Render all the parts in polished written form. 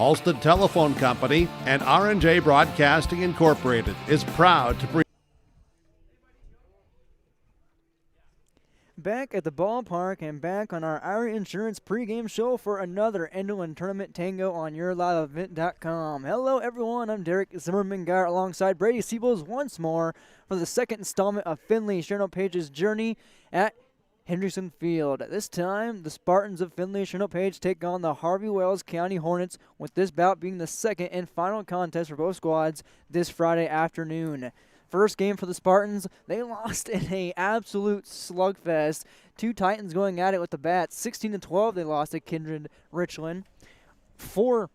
Alston Telephone Company and R&J Broadcasting Incorporated is proud to bring. Back at the ballpark and back on our Ira Insurance pregame show for another Enderlin Tournament Tango on YourLiveEvent.com. Hello, everyone. I'm Derek Zimmerman-Gar alongside Brady Seables once more for the second installment of Finley Sharon Page's journey at Hendrickson Field. This time, the Spartans of Finley Sharon Page take on the Harvey Wells County Hornets, with this bout being the second and final contest for both squads this Friday afternoon. First game for the Spartans, they lost in an absolute slugfest. Two Titans going at it with the bats. 16-12 they lost to Kindred Richland. For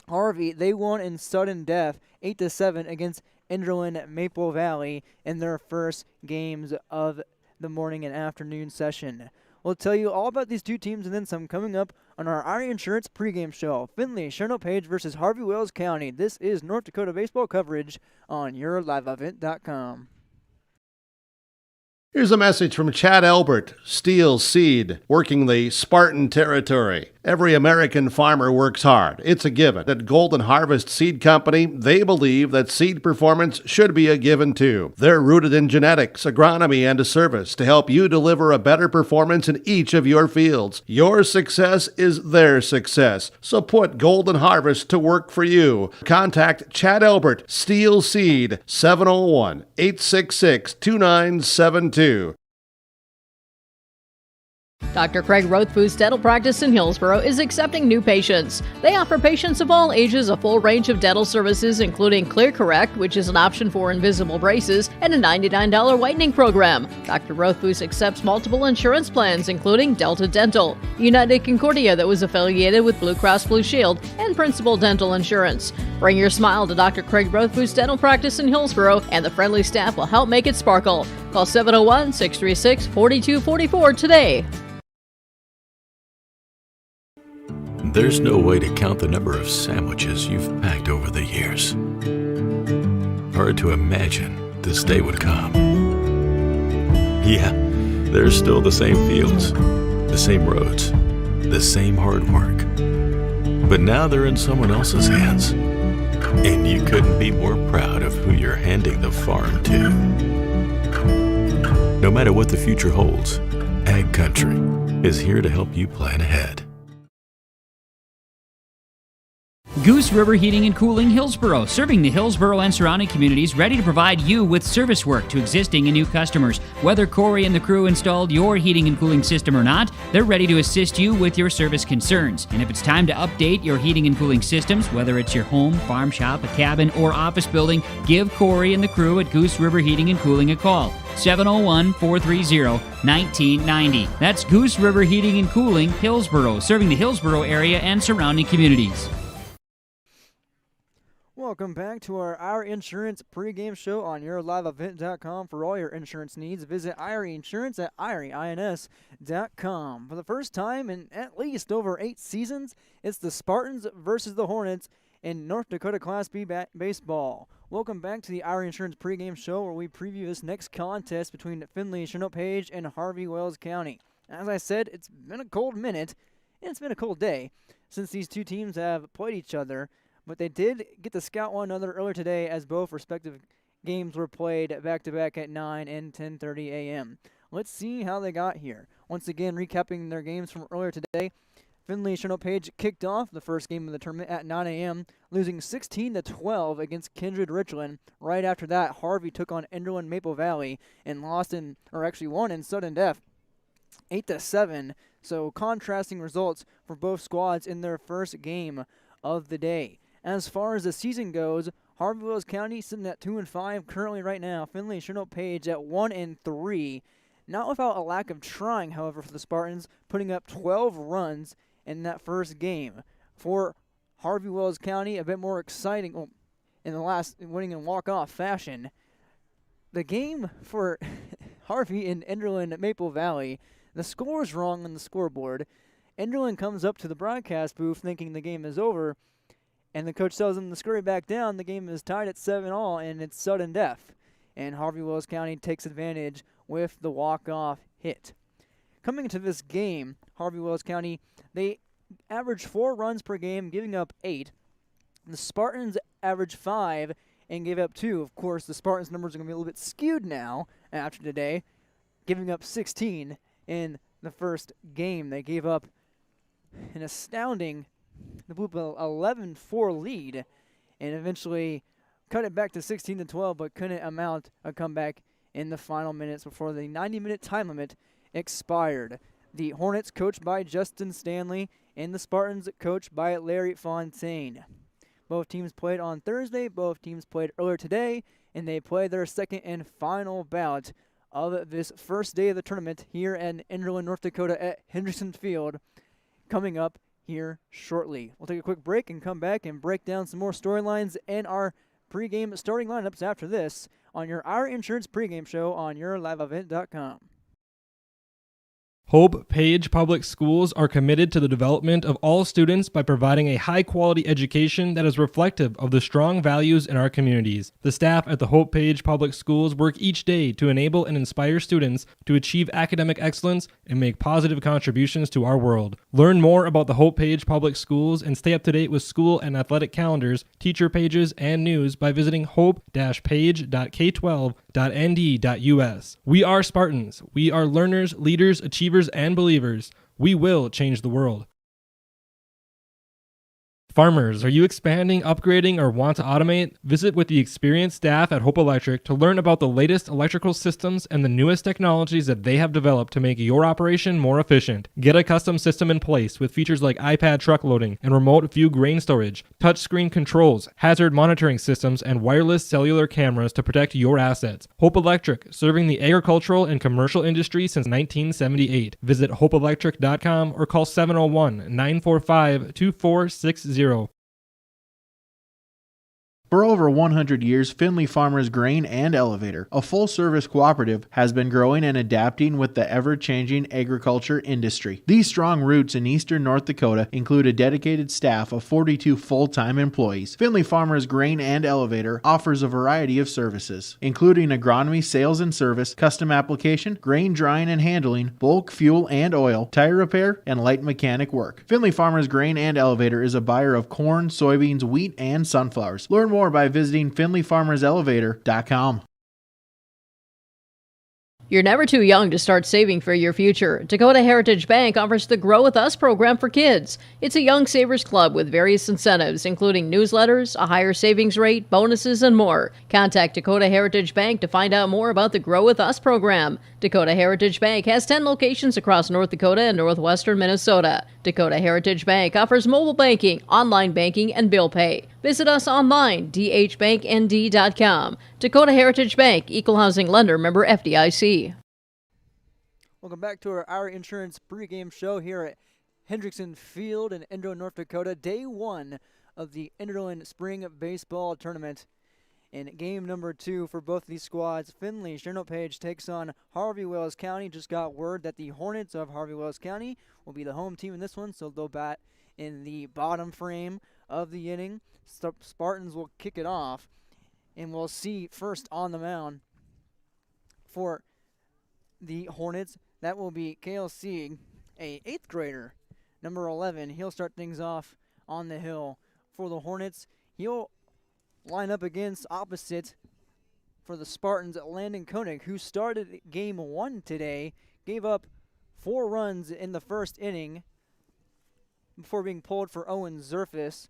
Harvey, they won in sudden death, 8-7 against Enderlin Maple Valley in their first games of the morning and afternoon session. We'll tell you all about these two teams and then some coming up on our Ira Insurance pregame show. Finley Sharon Page versus Harvey Wells County. This is North Dakota baseball coverage on YourLiveEvent.com. Here's a message from Chad Albert, Steel Seed, working the Spartan territory. Every American farmer works hard. It's a given. At Golden Harvest Seed Company, they believe that seed performance should be a given too. They're rooted in genetics, agronomy, and a service to help you deliver a better performance in each of your fields. Your success is their success. So put Golden Harvest to work for you. Contact Chad Albert, Steel Seed, 701-866-2972. Dr. Craig Rothfuss Dental Practice in Hillsborough is accepting new patients. They offer patients of all ages a full range of dental services, including Clear Correct, which is an option for invisible braces, and a $99 whitening program. Dr. Rothfuss accepts multiple insurance plans, including Delta Dental, United Concordia that was affiliated with Blue Cross Blue Shield, and Principal Dental Insurance. Bring your smile to Dr. Craig Rothfuss Dental Practice in Hillsborough, and the friendly staff will help make it sparkle. Call 701-636-4244 today. There's no way to count the number of sandwiches you've packed over the years. Hard to imagine this day would come. Yeah, there's still the same fields, the same roads, the same hard work. But now they're in someone else's hands. And you couldn't be more proud of who you're handing the farm to. No matter what the future holds, Ag Country is here to help you plan ahead. Goose River Heating and Cooling Hillsborough, serving the Hillsborough and surrounding communities, ready to provide you with service work to existing and new customers. Whether Corey and the crew installed your heating and cooling system or not, they're ready to assist you with your service concerns. And if it's time to update your heating and cooling systems, whether it's your home, farm shop, a cabin, or office building, give Corey and the crew at Goose River Heating and Cooling a call. 701-430-1990. That's Goose River Heating and Cooling, Hillsborough, serving the Hillsborough area and surrounding communities. Welcome back to our Insurance pregame show on YourLiveEvent.com. For all your insurance needs, visit Irie Insurance at IrieINS.com. For the first time in at least over 8 seasons, it's the Spartans versus the Hornets in North Dakota Class B baseball. Welcome back to the Irie Insurance pregame show, where we preview this next contest between Finley Sharon Page and Harvey Wells County. As I said, it's been a cold minute, and it's been a cold day since these two teams have played each other. But they did get to scout one another earlier today, as both respective games were played back-to-back at 9 and 10:30 a.m. Let's see how they got here. Once again, recapping their games from earlier today, Finley Sharon Page kicked off the first game of the tournament at 9 a.m., losing 16-12 against Kindred Richland. Right after that, Harvey took on Enderlin Maple Valley and won in sudden death, 8-7. So contrasting results for both squads in their first game of the day. As far as the season goes, Harvey Wells County sitting at 2-5 currently right now. Finley Sharon Page at 1-3. Not without a lack of trying, however, for the Spartans, putting up 12 runs in that first game. For Harvey Wells County, a bit more exciting in the last winning in walk-off fashion. The game for Harvey and Enderlin Maple Valley, the score's wrong on the scoreboard. Enderlin comes up to the broadcast booth thinking the game is over, and the coach tells him to scurry back down. The game is tied at 7-all, and it's sudden death. And Harvey Wells County takes advantage with the walk-off hit. Coming into this game, Harvey Wells County, they averaged 4 runs per game, giving up 8. The Spartans averaged 5 and gave up 2. Of course, the Spartans' numbers are going to be a little bit skewed now after today, giving up 16 in the first game. They gave up an astounding, they blew up an 11-4 lead and eventually cut it back to 16-12, but couldn't amount a comeback in the final minutes before the 90-minute time limit expired. The Hornets, coached by Justin Stanley, and the Spartans, coached by Larry Fontaine. Both teams played on Thursday. Both teams played earlier today, and they played their second and final bout of this first day of the tournament here in Enderlin, North Dakota at Hendrickson Field, coming up here shortly. We'll take a quick break and come back and break down some more storylines and our pregame starting lineups after this on your Our Insurance pregame show on yourliveevent.com. Hope Page Public Schools are committed to the development of all students by providing a high-quality education that is reflective of the strong values in our communities. The staff at the Hope Page Public Schools work each day to enable and inspire students to achieve academic excellence and make positive contributions to our world. Learn more about the Hope Page Public Schools and stay up to date with school and athletic calendars, teacher pages, and news by visiting hope-page.k12.nd.us. We are Spartans. We are learners, leaders, achievers, and believers. We will change the world. Farmers, are you expanding, upgrading, or want to automate? Visit with the experienced staff at Hope Electric to learn about the latest electrical systems and the newest technologies that they have developed to make your operation more efficient. Get a custom system in place with features like iPad truck loading and remote view grain storage, touchscreen controls, hazard monitoring systems, and wireless cellular cameras to protect your assets. Hope Electric, serving the agricultural and commercial industry since 1978. Visit hopeelectric.com or call 701-945-2460. For over 100 years, Finley Farmers Grain and Elevator, a full-service cooperative, has been growing and adapting with the ever-changing agriculture industry. These strong roots in eastern North Dakota include a dedicated staff of 42 full-time employees. Finley Farmers Grain and Elevator offers a variety of services, including agronomy, sales and service, custom application, grain drying and handling, bulk fuel and oil, tire repair, and light mechanic work. Finley Farmers Grain and Elevator is a buyer of corn, soybeans, wheat, and sunflowers. Learn more by visiting finleyfarmerselevator.com. You're never too young to start saving for your future. Dakota Heritage Bank offers the Grow With Us program for kids. It's a young savers club with various incentives, including newsletters, a higher savings rate, bonuses, and more. Contact Dakota Heritage Bank to find out more about the Grow With Us program. Dakota Heritage Bank has 10 locations across North Dakota and northwestern Minnesota. Dakota Heritage Bank offers mobile banking, online banking, and bill pay. Visit us online, dhbanknd.com. Dakota Heritage Bank, Equal Housing Lender, member FDIC. Welcome back to our Insurance pregame show here at Hendrickson Field in Enderlin, North Dakota. Day 1 of the Enderlin Spring Baseball Tournament. In game number 2 for both these squads, Finley, Sharon Page takes on Harvey Wells County. Just got word that the Hornets of Harvey Wells County will be the home team in this one, so they'll bat in the bottom frame of the inning. Spartans will kick it off, and we'll see first on the mound for the Hornets. That will be Cale Sieg, a 8th grader, number 11. He'll start things off on the hill for the Hornets. He'll line up against opposite for the Spartans, Landon Koenig, who started game 1 today, gave up 4 runs in the first inning before being pulled for Owen Zerfus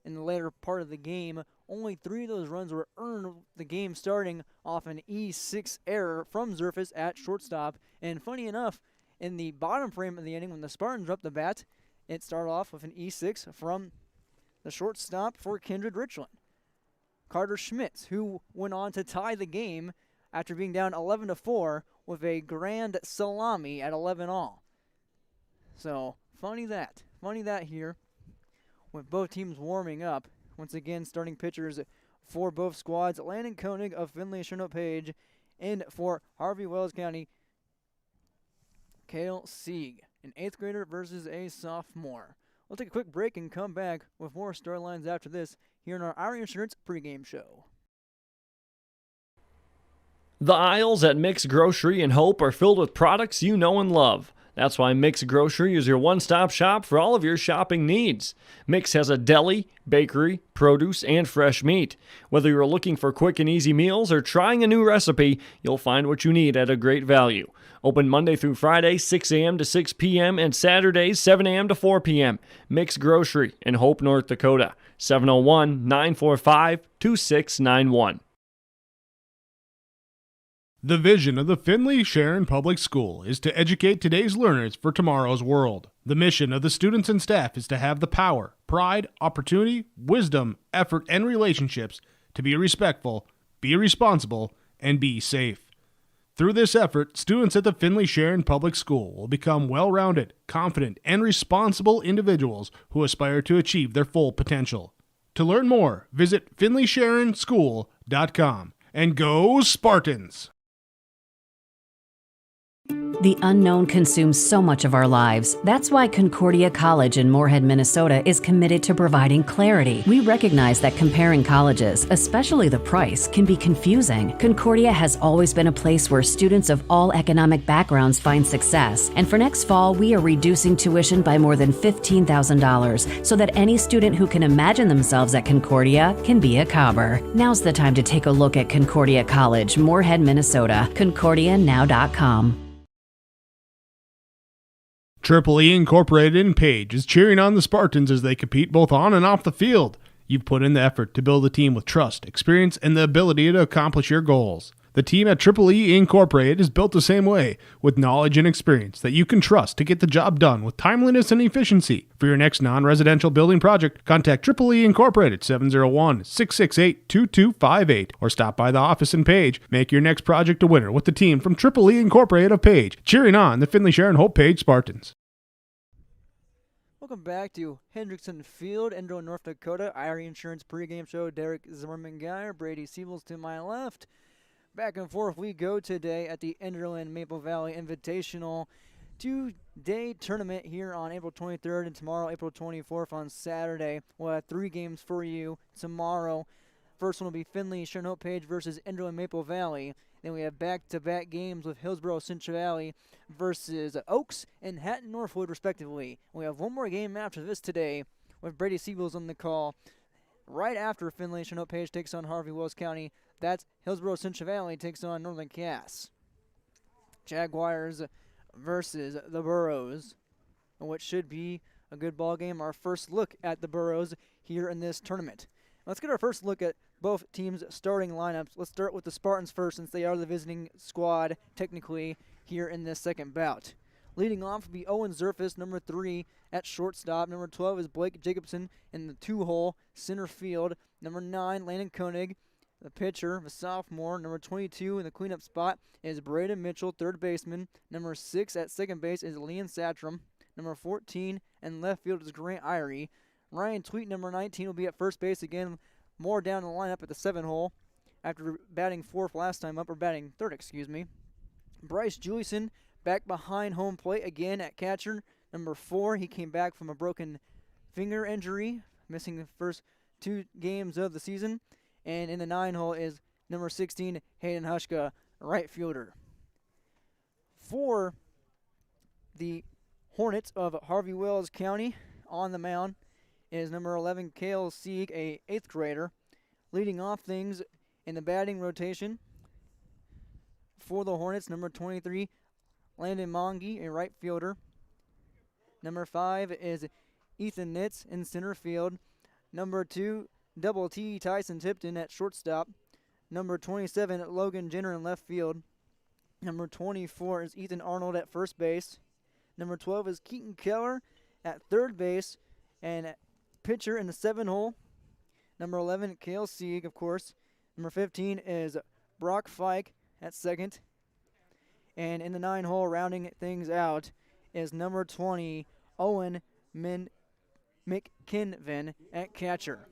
in the later part of the game. Only 3 of those runs were earned, the game starting off an E6 error from Zerfus at shortstop. And funny enough, in the bottom frame of the inning, when the Spartans were up the bat, it started off with an E6 from the shortstop for Kindred Richland, Carter Schmitz, who went on to tie the game after being down 11-4 with a grand salami at 11-all. So, funny that here, with both teams warming up. Once again, starting pitchers for both squads, Landon Koenig of Finley Sharon Page, and for Harvey Wells County, Cale Sieg, an 8th grader versus a sophomore. We'll take a quick break and come back with more storylines after this here in our Insurance pregame show. The aisles at Mick's Grocery in Hope are filled with products you know and love. That's why Mix Grocery is your one-stop shop for all of your shopping needs. Mix has a deli, bakery, produce, and fresh meat. Whether you're looking for quick and easy meals or trying a new recipe, you'll find what you need at a great value. Open Monday through Friday, 6 a.m. to 6 p.m., and Saturdays, 7 a.m. to 4 p.m. Mix Grocery in Hope, North Dakota. 701-945-2691. The vision of the Finley Sharon Public School is to educate today's learners for tomorrow's world. The mission of the students and staff is to have the power, pride, opportunity, wisdom, effort, and relationships to be respectful, be responsible, and be safe. Through this effort, students at the Finley Sharon Public School will become well-rounded, confident, and responsible individuals who aspire to achieve their full potential. To learn more, visit finleysharonschool.com. And go Spartans! The unknown consumes so much of our lives. That's why Concordia College in Moorhead, Minnesota is committed to providing clarity. We recognize that comparing colleges, especially the price, can be confusing. Concordia has always been a place where students of all economic backgrounds find success. And for next fall, we are reducing tuition by more than $15,000 so that any student who can imagine themselves at Concordia can be a Cobber. Now's the time to take a look at Concordia College, Moorhead, Minnesota. ConcordiaNow.com. Triple E Incorporated in Page is cheering on the Spartans as they compete both on and off the field. You've put in the effort to build a team with trust, experience, and the ability to accomplish your goals. The team at Triple E Incorporated is built the same way, with knowledge and experience that you can trust to get the job done with timeliness and efficiency. For your next non-residential building project, contact Triple E Incorporated 701-668-2258 or stop by the office in Page. Make your next project a winner with the team from Triple E Incorporated of Page, cheering on the Finley Sharon Hope Page Spartans. Welcome back to Hendrickson Field, Enderle, North Dakota. IRE Insurance pregame show. Derek Zimmerman-Geyer, Brady Siebels to my left. Back and forth we go today at the Enderlin Maple Valley Invitational two-day tournament here on April 23rd and tomorrow, April 24th on Saturday. We'll have 3 games for you tomorrow. First one will be Finley Sharon Hope Page versus Enderlin Maple Valley. Then we have back-to-back games with Hillsboro Central Valley versus Oaks and Hatton Northwood, respectively. We have one more game after this today with Brady Siebels on the call. Right after Finley Sharon Hope Page takes on Harvey Wells County, that's Hillsboro Central Valley takes on Northern Cass. Jaguars versus the Burros, which should be a good ball game. Our first look at the Burros here in this tournament. Let's get our first look at both teams' starting lineups. Let's start with the Spartans first, since they are the visiting squad, technically, here in this second bout. Leading off will be Owen Zerfus, number 3 at shortstop. Number 12 is Blake Jacobson in the 2-hole center field. Number 9, Landon Koenig, the pitcher, the sophomore. Number 22 in the cleanup spot is Braden Mitchell, third baseman. Number 6 at second base is Leon Satram. Number 14 in left field is Grant Irie. Ryan Tweet, number 19, will be at first base again, more down the lineup at the 7-hole after batting fourth last time up, or batting third, excuse me. Bryce Juliuson back behind home plate again at catcher. Number 4, he came back from a broken finger injury, missing the first 2 games of the season. And in the 9-hole is number 16, Hayden Hushka, right fielder. For the Hornets of Harvey Wells County, on the mound is number 11, Cale Sieg, a 8th grader. Leading off things in the batting rotation for the Hornets, number 23, Landon Monge, a right fielder. Number 5 is Ethan Nitz in center field. Number 2, Double T, Tyson Tipton at shortstop. Number 27, Logan Jenner in left field. Number 24 is Ethan Arnold at first base. Number 12 is Keaton Keller at third base. And pitcher in the 7-hole, number 11, Cale Sieg, of course. Number 15 is Brock Fike at second. And in the 9-hole, rounding things out, is number 20, Owen McKinven at catcher.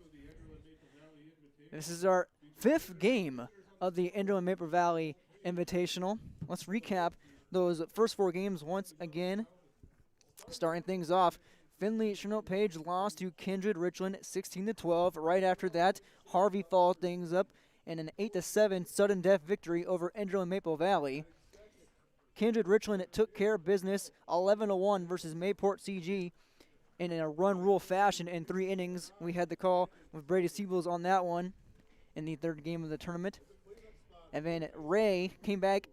This is our 5th game of the Enderlin Maple Valley Invitational. Let's recap those first 4 games once again. Starting things off, Finley Sharon Hope Page lost to Kindred Richland 16-12. Right after that, Harvey followed things up in an 8-7 sudden death victory over Enderlin Maple Valley. Kindred Richland took care of business 11-1 versus Mayport CG in a run rule fashion in 3 innings. We had the call with Brady Siebels on that one in the 3rd game of the tournament. And then Ray came back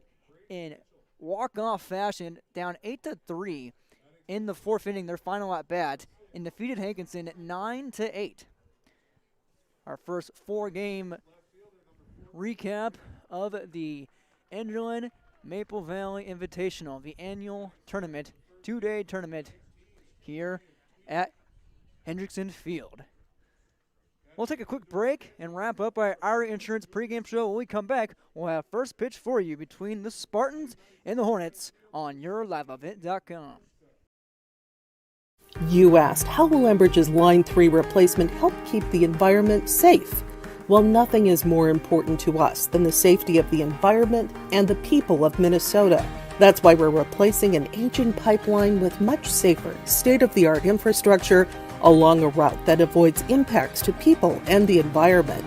in walk-off fashion, down 8-3 in the 4th inning, their final at bat, and defeated Hankinson 9-8. Our first 4-game recap of the Enderlin Maple Valley Invitational, the annual tournament, 2-day tournament here at Hendrickson Field. We'll take a quick break and wrap up our Irie Insurance pregame show. When we come back, we'll have first pitch for you between the Spartans and the Hornets on yourliveevent.com. You asked, how will Enbridge's Line 3 replacement help keep the environment safe? Well, nothing is more important to us than the safety of the environment and the people of Minnesota. That's why we're replacing an ancient pipeline with much safer, state-of-the-art infrastructure along a route that avoids impacts to people and the environment.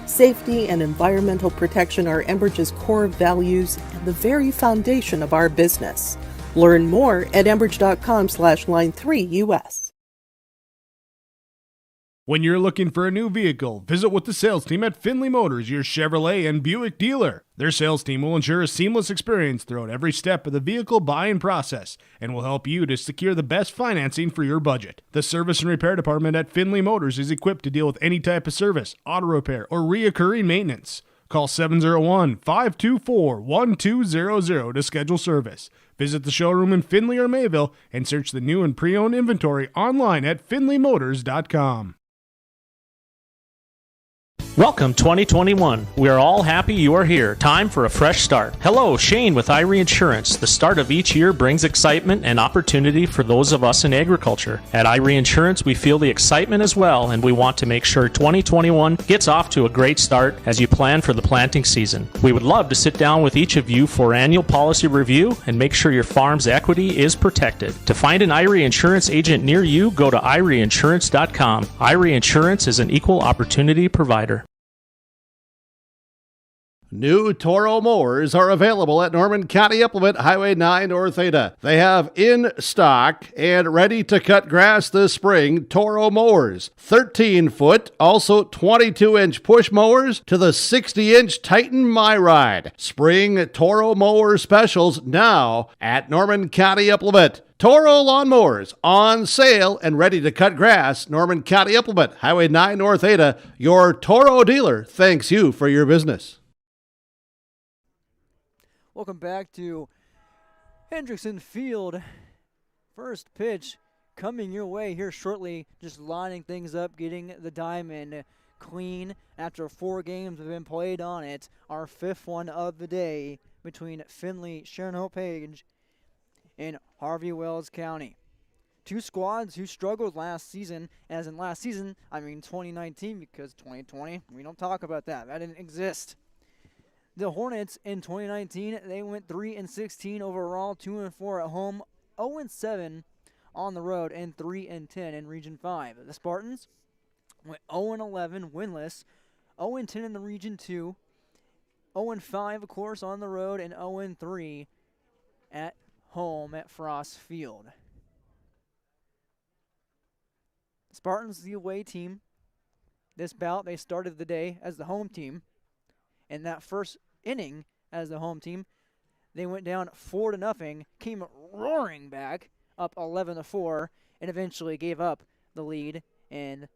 Safety and environmental protection are Enbridge's core values and the very foundation of our business. Learn more at enbridge.com/line3us. When you're looking for a new vehicle, visit with the sales team at Finley Motors, your Chevrolet and Buick dealer. Their sales team will ensure a seamless experience throughout every step of the vehicle buying process and will help you to secure the best financing for your budget. The service and repair department at Finley Motors is equipped to deal with any type of service, auto repair, or reoccurring maintenance. Call 701-524-1200 to schedule service. Visit the showroom in Finley or Mayville and search the new and pre-owned inventory online at finleymotors.com. Welcome 2021. We are all happy you are here. Time for a fresh start. Hello, Shane with Irie Insurance. The start of each year brings excitement and opportunity for those of us in agriculture. At Irie Insurance, we feel the excitement as well, and we want to make sure 2021 gets off to a great start as you plan for the planting season. We would love to sit down with each of you for annual policy review and make sure your farm's equity is protected. To find an Irie Insurance agent near you, go to IrieInsurance.com. Irie Insurance is an equal opportunity provider. New Toro mowers are available at Norman County Implement, Highway 9 North Ada. They have in stock and ready to cut grass this spring Toro mowers. 13-foot, also 22-inch push mowers to the 60-inch Titan MyRide. Spring Toro mower specials now at Norman County Implement. Toro lawnmowers on sale and ready to cut grass. Norman County Implement, Highway 9 North Ada. Your Toro dealer thanks you for your business. Welcome back to Hendrickson Field. First pitch coming your way here shortly. Just lining things up, getting the diamond clean after 4 games have been played on it. Our 5th one of the day between Finley, Sharon Hope Page, and Harvey Wells County. 2 squads who struggled last season. As in last season, I mean 2019, because 2020, we don't talk about that. That didn't exist. The Hornets in 2019, they went 3-16 overall, 2-4 at home, 0-7 on the road, and 3-10 in Region 5. The Spartans went 0-11 winless, 0-10 in the Region 2, 0-5 of course on the road, and 0-3 at home at Frost Field. Spartans, the away team. This bout, they started the day as the home team. In that first inning as the home team, they went down 4-0, came roaring back, up 11-4, and eventually gave up the lead in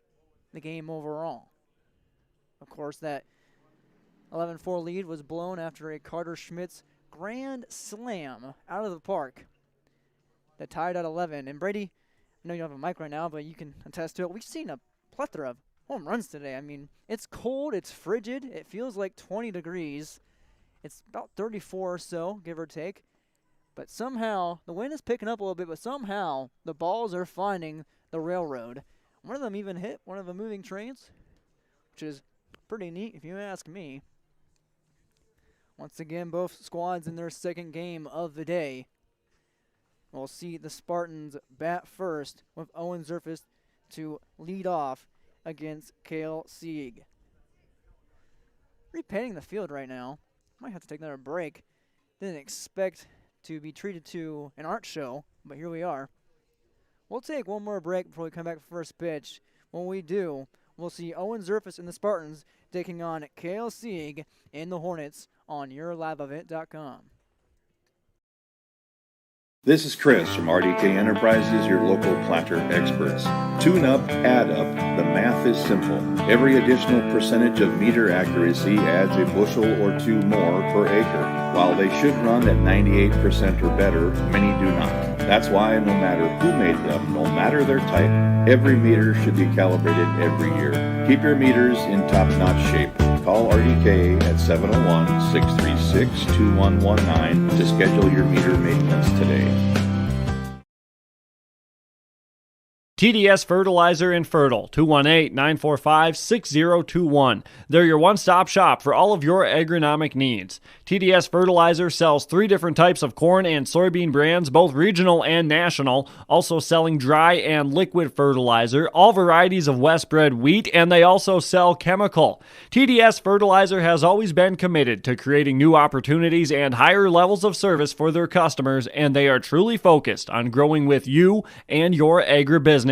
the game overall. Of course, that 11-4 lead was blown after a Carter Schmitz grand slam out of the park that tied at 11. And Brady, I know you don't have a mic right now, but you can attest to it. We've seen a plethora of home runs today. I mean, it's cold, it's frigid, it feels like 20 degrees. It's about 34 or so, give or take. But somehow, the wind is picking up a little bit, but somehow the balls are finding the railroad. One of them even hit one of the moving trains, which is pretty neat if you ask me. Once again, both squads in their second game of the day. We'll see the Spartans bat first with Owen Zerfus to lead off against Cale Sieg. Repainting the field right now. Might have to take another break. Didn't expect to be treated to an art show, but here we are. We'll take one more break before we come back for first pitch. When we do, we'll see Owen Zerfus and the Spartans taking on Kale Sieg and the Hornets on YourLiveEvent.com. This is Chris from RDK Enterprises, your local planter experts. Tune up, add up, the math is simple. Every additional percentage of meter accuracy adds a bushel or two more per acre. While they should run at 98% or better, many do not. That's why no matter who made them, no matter their type, every meter should be calibrated every year. Keep your meters in top-notch shape. Call RDK at 701-636-2119 to schedule your meter maintenance today. TDS Fertilizer and Fertile, 218-945-6021. They're your one-stop shop for all of your agronomic needs. TDS Fertilizer sells 3 different types of corn and soybean brands, both regional and national, also selling dry and liquid fertilizer, all varieties of West-bred wheat, and they also sell chemical. TDS Fertilizer has always been committed to creating new opportunities and higher levels of service for their customers, and they are truly focused on growing with you and your agribusiness.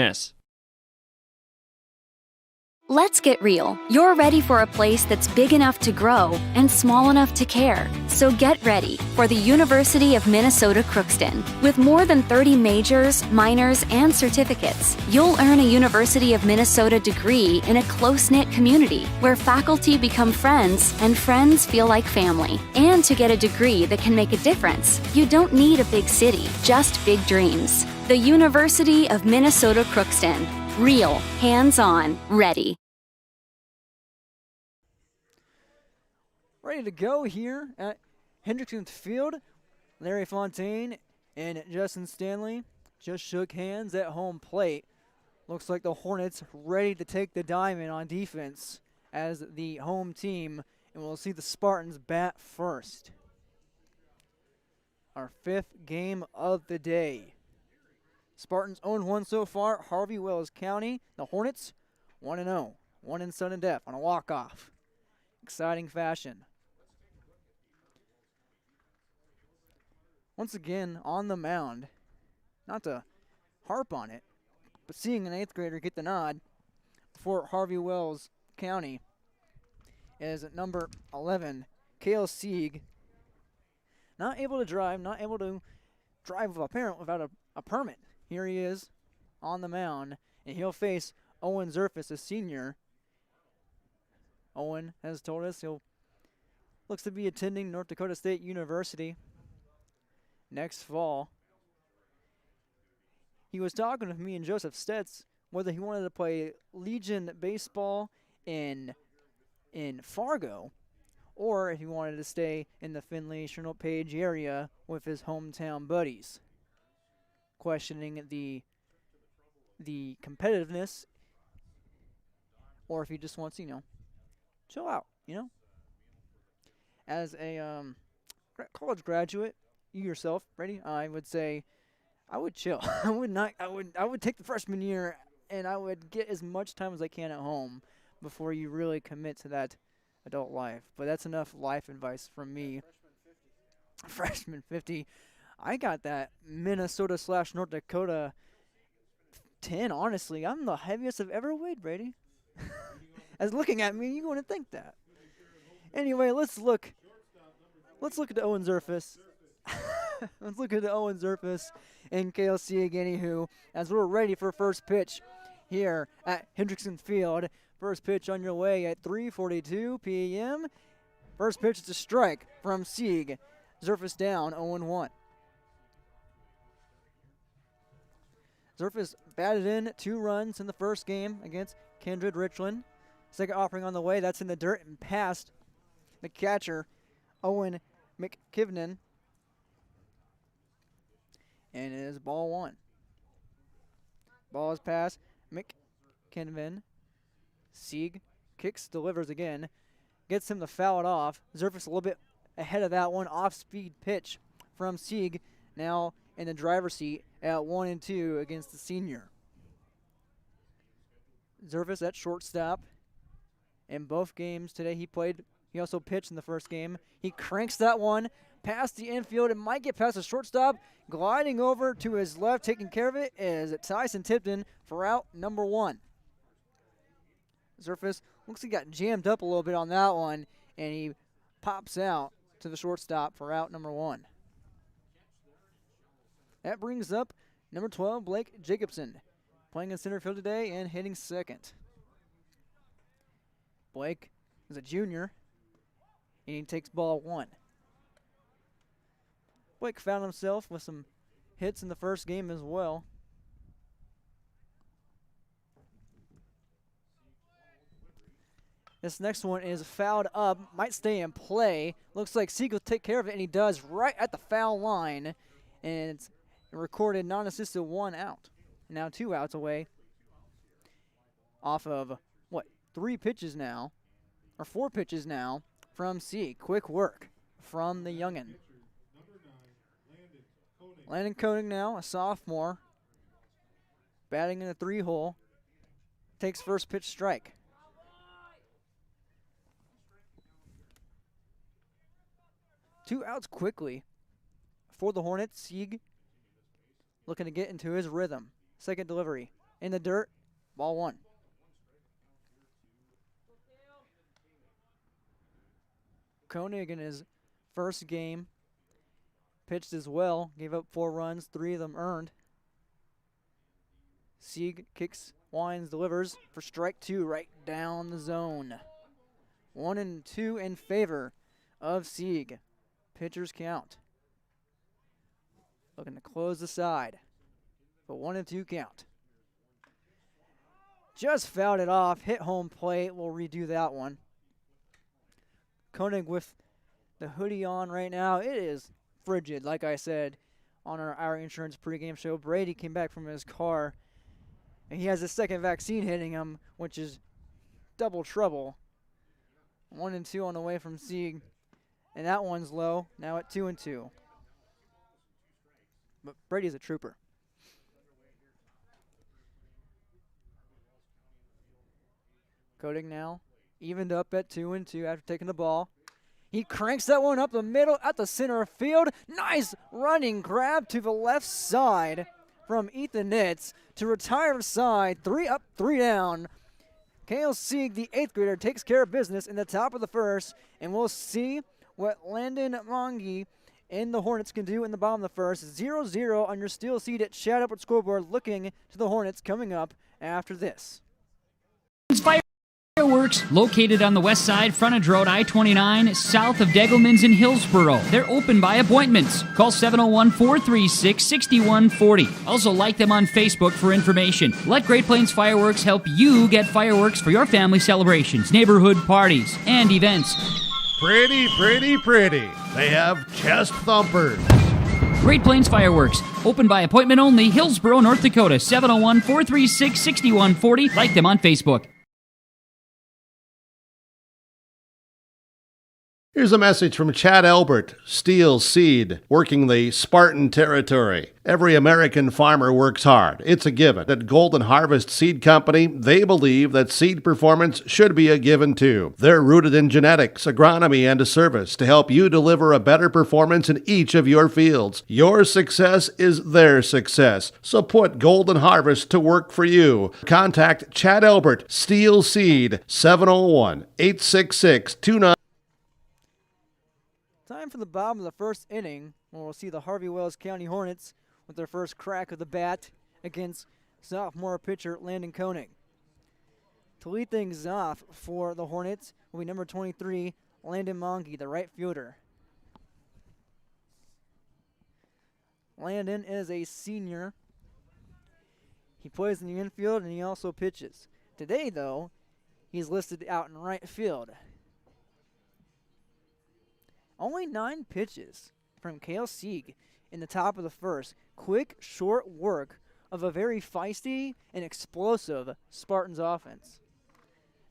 Let's get real. You're ready for a place that's big enough to grow and small enough to care. So get ready for the University of Minnesota Crookston. With more than 30 majors, minors, and certificates, you'll earn a University of Minnesota degree in a close-knit community where faculty become friends and friends feel like family. And to get a degree that can make a difference, you don't need a big city, just big dreams. The University of Minnesota Crookston. Real, hands-on, ready. Ready to go here at Hendrickson Field. Larry Fontaine and Justin Stanley just shook hands at home plate. Looks like the Hornets ready to take the diamond on defense as the home team, and we'll see the Spartans bat first. Our 5th game of the day. Spartans own 1 so far. Harvey, Wells County. The Hornets 1-0. 1 in sudden death on a walk-off. Exciting fashion. Once again on the mound. Not to harp on it, but seeing an 8th grader get the nod for Harvey, Wells County is at number 11, Kale Sieg. Not able to drive without a permit. Here he is on the mound, and he'll face Owen Zerfus, a senior. Owen has told us he looks to be attending North Dakota State University next fall. He was talking with me and Joseph Stetz whether he wanted to play Legion baseball in Fargo, or if he wanted to stay in the Finley, Chernobyl Page area with his hometown buddies. Questioning the competitiveness, or if he just wants, chill out, As a college graduate, you yourself, ready? I would say I would chill. I would take the freshman year, and I would get as much time as I can at home before you really commit to that adult life. But that's enough life advice from me. Freshman 50. I got that Minnesota/North Dakota 10, honestly. I'm the heaviest I've ever weighed, Brady. As looking at me, you wouldn't think that. Anyway, let's look at Owen Zerfus. Let's look at the Owen Zerfus and Kale Sieg, anywho, as we're ready for first pitch here at Hendrickson Field. First pitch on your way at 3:42 p.m. First pitch is a strike from Sieg. Zerfus down 0-1. Zerfus batted in 2 runs in the first game against Kindred Richland. Second offering on the way. That's in the dirt and past the catcher, Owen McKivnan. And it is ball 1. Ball is passed. McKivnan. Sieg kicks, delivers again. Gets him to foul it off. Zerfus a little bit ahead of that one. Off-speed pitch from Sieg. Now in the driver's seat at 1-2 against the senior. Zerfus at shortstop. In both games today he also pitched in the first game. He cranks that one past the infield. It might get past the shortstop. Gliding over to his left, taking care of it, is Tyson Tipton for out number 1. Surface looks like he got jammed up a little bit on that one, and he pops out to the shortstop for out number 1. That brings up number 12, Blake Jacobson, playing in center field today and hitting second. Blake is a junior, and he takes ball 1. Blake found himself with some hits in the first game as well. This next one is fouled up, might stay in play. Looks like Sieg will take care of it, and he does right at the foul line. And it's recorded non-assisted 1 out. Now 2 outs away off of, 3 pitches now, or 4 pitches now from Sieg. Quick work from the youngin'. Landon Koenig now, a sophomore, batting in the 3-hole, takes first pitch strike. Two outs quickly for the Hornets. Sieg looking to get into his rhythm. Second delivery in the dirt, ball 1. Koenig in his first game pitched as well, gave up 4 runs, 3 of them earned. Sieg kicks, winds, delivers for strike 2 right down the zone. 1-2 in favor of Sieg. Pitchers count. Looking to close the side. But 1-2 count. Just fouled it off, hit home plate. We'll redo that one. Koenig with the hoodie on right now. It is frigid, like I said on our insurance pregame show. Brady came back from his car, and he has a second vaccine hitting him, which is double trouble. 1-2 on the way from Sieg, and that one's low. Now at 2-2. But Brady's a trooper. Koenig now evened up at 2-2 after taking the ball. He cranks that one up the middle at the center field. Nice running grab to the left side from Ethan Nitz to retire side. 3 up, 3 down. Cale Sieg, the 8th grader, takes care of business in the top of the first, and we'll see what Landon Monge and the Hornets can do in the bottom of the first. 0-0 on your Steel Seed at Chat Upward Scoreboard, looking to the Hornets coming up after this. Fireworks, located on the west side, frontage road I-29, south of Degelman's in Hillsboro. They're open by appointments. Call 701-436-6140. Also like them on Facebook for information. Let Great Plains Fireworks help you get fireworks for your family celebrations, neighborhood parties, and events. Pretty, pretty, pretty. They have chest thumpers. Great Plains Fireworks, open by appointment only, Hillsboro, North Dakota, 701-436-6140. Like them on Facebook. Here's a message from Chad Elbert, Steel Seed, working the Spartan territory. Every American farmer works hard. It's a given. At Golden Harvest Seed Company, they believe that seed performance should be a given too. They're rooted in genetics, agronomy, and a service to help you deliver a better performance in each of your fields. Your success is their success. So put Golden Harvest to work for you. Contact Chad Elbert, Steel Seed, 701-866-29. Time for the bottom of the first inning, where we'll see the Harvey Wells County Hornets with their first crack of the bat against sophomore pitcher Landon Koenig. To lead things off for the Hornets will be number 23, Landon Monge, the right fielder. Landon is a senior. He plays in the infield and he also pitches. Today, though, he's listed out in right field. Only 9 pitches from Cale Sieg in the top of the first. Quick, short work of a very feisty and explosive Spartans offense.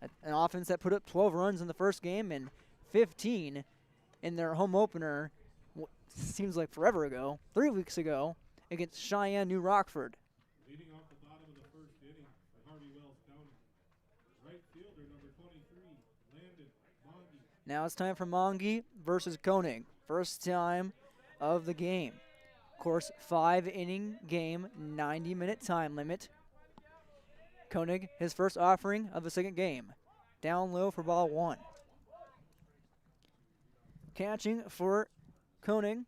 An offense that put up 12 runs in the first game and 15 in their home opener, seems like forever ago, 3 weeks ago, against Cheyenne, New Rockford. Leading off the bottom of the first inning for Harvey Wells County, right fielder number 23, Landon Monge. Now it's time for Monge versus Koenig. First time of the game. Of course, 5-inning game, 90-minute time limit. Koenig, his first offering of the second game. Down low for ball 1. Catching for Koenig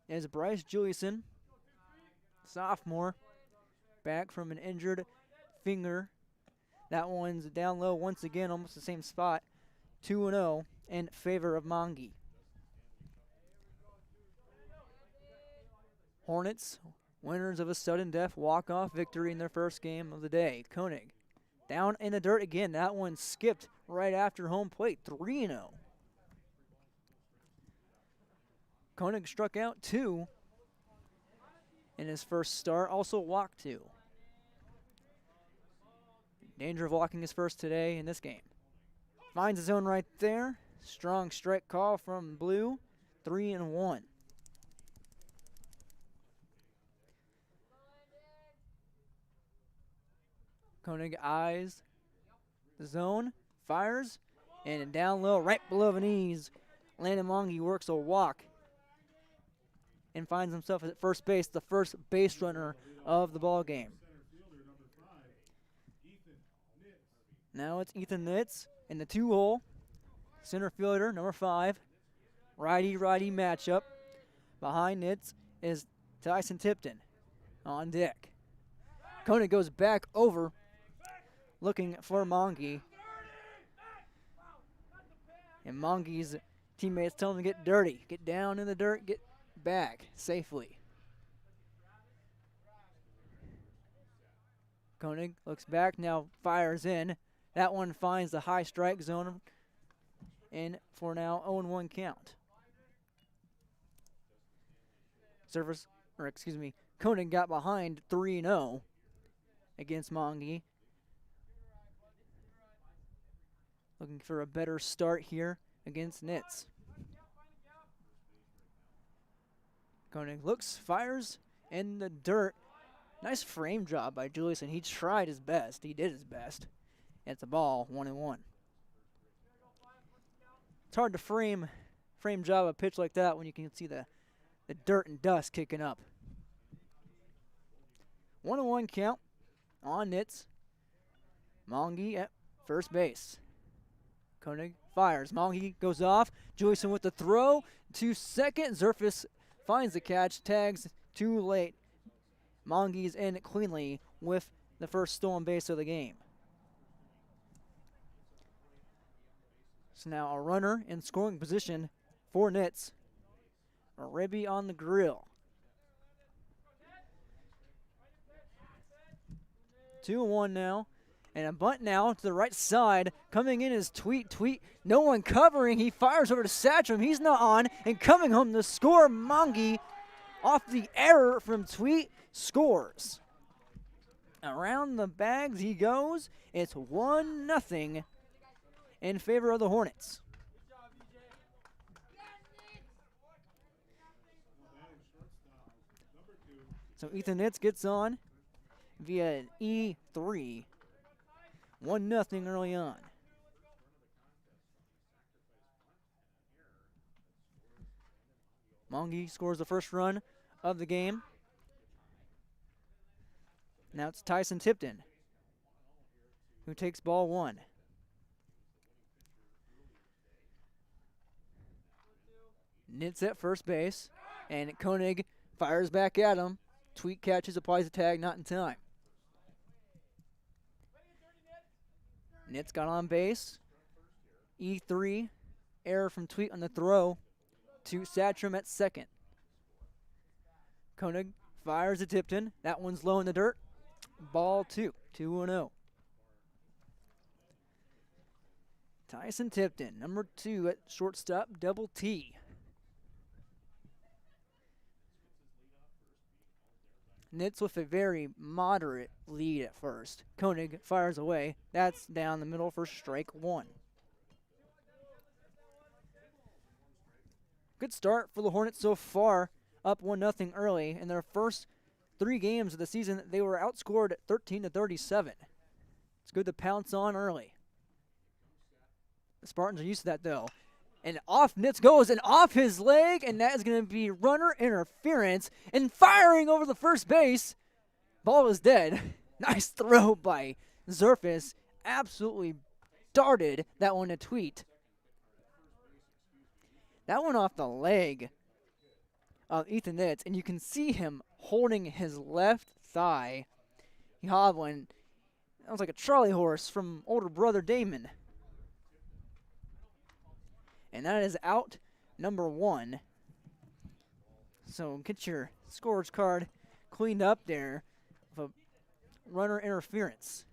is Bryce Juliuson, sophomore, back from an injured finger. That one's down low once again, almost the same spot. 2-0 in favor of Monge. Hornets, winners of a sudden death walk-off victory in their first game of the day. Koenig down in the dirt again. That one skipped right after home plate. 3-0. Koenig struck out 2 in his first start, also walked 2. Danger of walking his first today in this game. Finds his zone right there. Strong strike call from Blue. 3-1. Koenig eyes the zone, fires, and down low, right below the knees. Landon Monge works a walk and finds himself at first base, the first base runner of the ball game. Now it's Ethan Nitz in the 2-hole. Center fielder, number 5. Righty-righty matchup. Behind Nitz is Tyson Tipton on deck. Koenig goes back over, looking for Monge. And Monge's teammates tell him to get dirty. Get down in the dirt, get back safely. Koenig looks back, now fires in. That one finds the high strike zone in for now 0-1 count. Koenig got behind 3-0 against Monge. Looking for a better start here against Nitz. Koenig looks, fires in the dirt. Nice frame job by Julius, and he tried his best. He did his best. It's a ball, 1-1. It's hard to frame job a pitch like that when you can see the dirt and dust kicking up. 1-1 count on Nitz. Monge at first base. Koenig fires. Monge goes off. Juliuson with the throw to second. Zerfus finds the catch. Tags too late. Monge's in cleanly with the first stolen base of the game. So now a runner in scoring position for Nitz. A ribby on the grill. 2-1 now. And a bunt now to the right side. Coming in is Tweet. Tweet, no one covering. He fires over to Satcham. He's not on. And coming home to score, Monge, off the error from Tweet, scores. Around the bags he goes. It's 1-0 in favor of the Hornets. So Ethan Nitz gets on via an E3. 1-0 early on. Monge scores the first run of the game. Now it's Tyson Tipton who takes ball 1. Nitz at first base, and Koenig fires back at him. Tweet catches, applies the tag, not in time. Nitz got on base. E3, error from Tweet on the throw to Satcham at second. Koenig fires to Tipton. That one's low in the dirt. Ball 2, 2-0. Tyson Tipton, number 2 at shortstop, double T. Nitz with a very moderate lead at first. Koenig fires away. That's down the middle for strike 1. Good start for the Hornets so far, up 1-0 early. In their first 3 games of the season, they were outscored 13-37. It's good to pounce on early. The Spartans are used to that, though. And off Nitz goes, and off his leg, and that is going to be runner interference, and firing over the first base. Ball is dead. Nice throw by Zerfus. Absolutely darted that one to Tweet. That one off the leg of Ethan Nitz, and you can see him holding his left thigh. He had one. That was like a trolley horse from older brother Damon. And that is out number 1. So get your scorers card cleaned up there with a runner interference.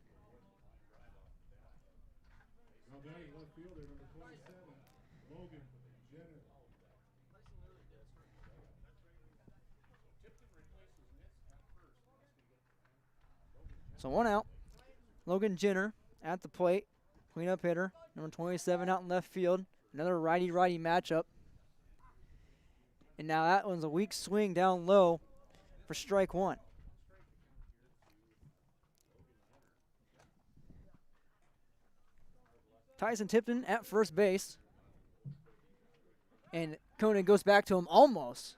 So 1 out. Logan Jenner at the plate. Cleanup hitter. Number 27 out in left field. Another righty-righty matchup. And now that one's a weak swing down low for strike 1. Tyson Tipton at first base. And Koenig goes back to him almost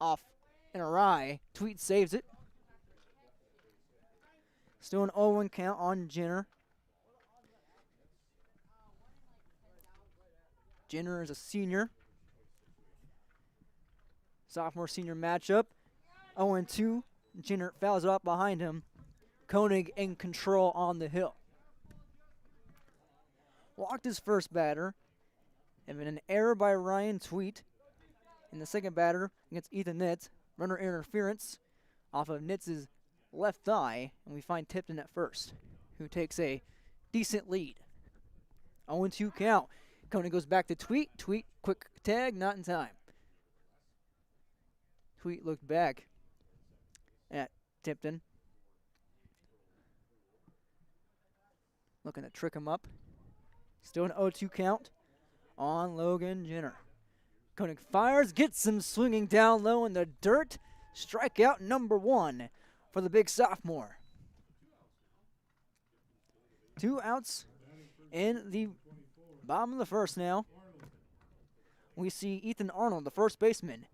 off and awry. Tweet saves it. Still an 0-1 count on Jenner. Jenner is a senior. Sophomore senior matchup. 0-2. Jenner fouls it up behind him. Koenig in control on the hill. Walked his first batter. And then an error by Ryan Tweet. And the second batter against Ethan Nitz. Runner interference off of Nitz's left thigh. And we find Tipton at first, who takes a decent lead. 0-2 count. Koenig goes back to Tweet. Tweet, quick tag, not in time. Tweet looked back at Tipton. Looking to trick him up. Still an 0-2 count on Logan Jenner. Koenig fires, gets him swinging down low in the dirt. Strikeout number 1 for the big sophomore. 2 outs in the bottom of the first now. We see Ethan Arnold, the first baseman.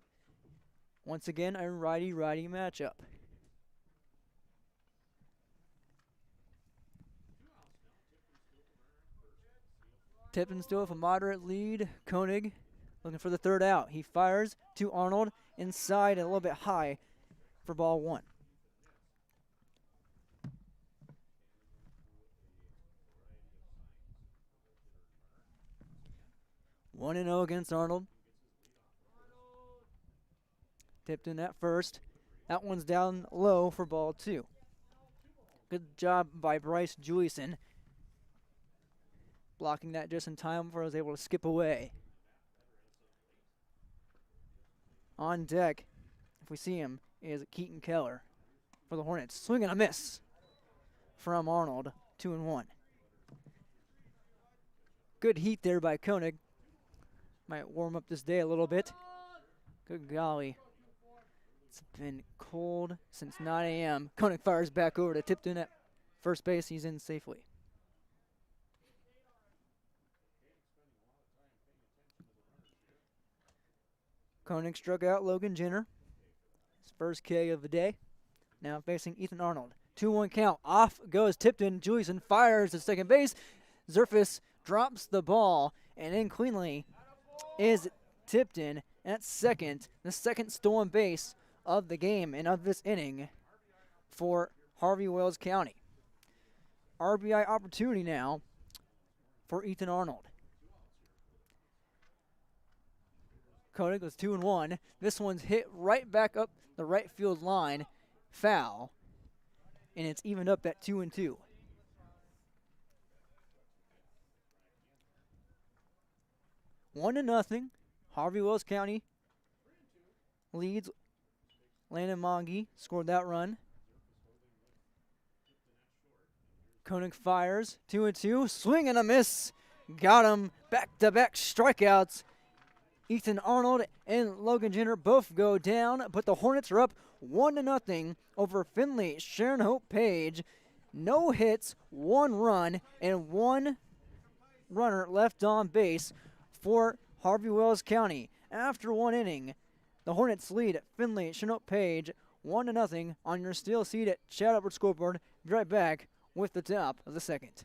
Once again, a righty-righty matchup. Tipton still with a moderate lead. Koenig looking for the third out. He fires to Arnold inside and a little bit high for ball 1. One and 0 against Arnold. Tipton at first. That one's down low for ball 2. Good job by Bryce Juliuson. Blocking that just in time before I was able to skip away. On deck, if we see him, is Keaton Keller for the Hornets. Swing and a miss from Arnold. 2-1. Good heat there by Koenig. Might warm up this day a little bit. Good golly. It's been cold since 9 a.m. Koenig fires back over to Tipton at first base. He's in safely. Koenig struck out Logan Jenner. His first K of the day. Now facing Ethan Arnold. 2-1 count. Off goes Tipton. Juliuson fires to second base. Zerfus drops the ball. And in cleanly is Tipton at second. The second stolen base of the game and of this inning for Harvey Wells County. RBI opportunity now for Ethan Arnold. Koenig was 2-1. This one's hit right back up the right field line. Foul. And it's evened up at 2-2. One to nothing. Harvey Wells County leads. Landon Monge scored that run. Koenig fires. 2-2. Swing and a miss. Got him. Back-to-back strikeouts. Ethan Arnold and Logan Jenner both go down, but the Hornets are up 1-0 over Finley. Sharon Hope Page. No hits, 1 run, and 1 runner left on base for Harvey Wells County. After one inning, the Hornets lead at Finley Chinook Page 1-0 on your steel seat at Chad Upward Scoreboard. Be right back with the top of the second.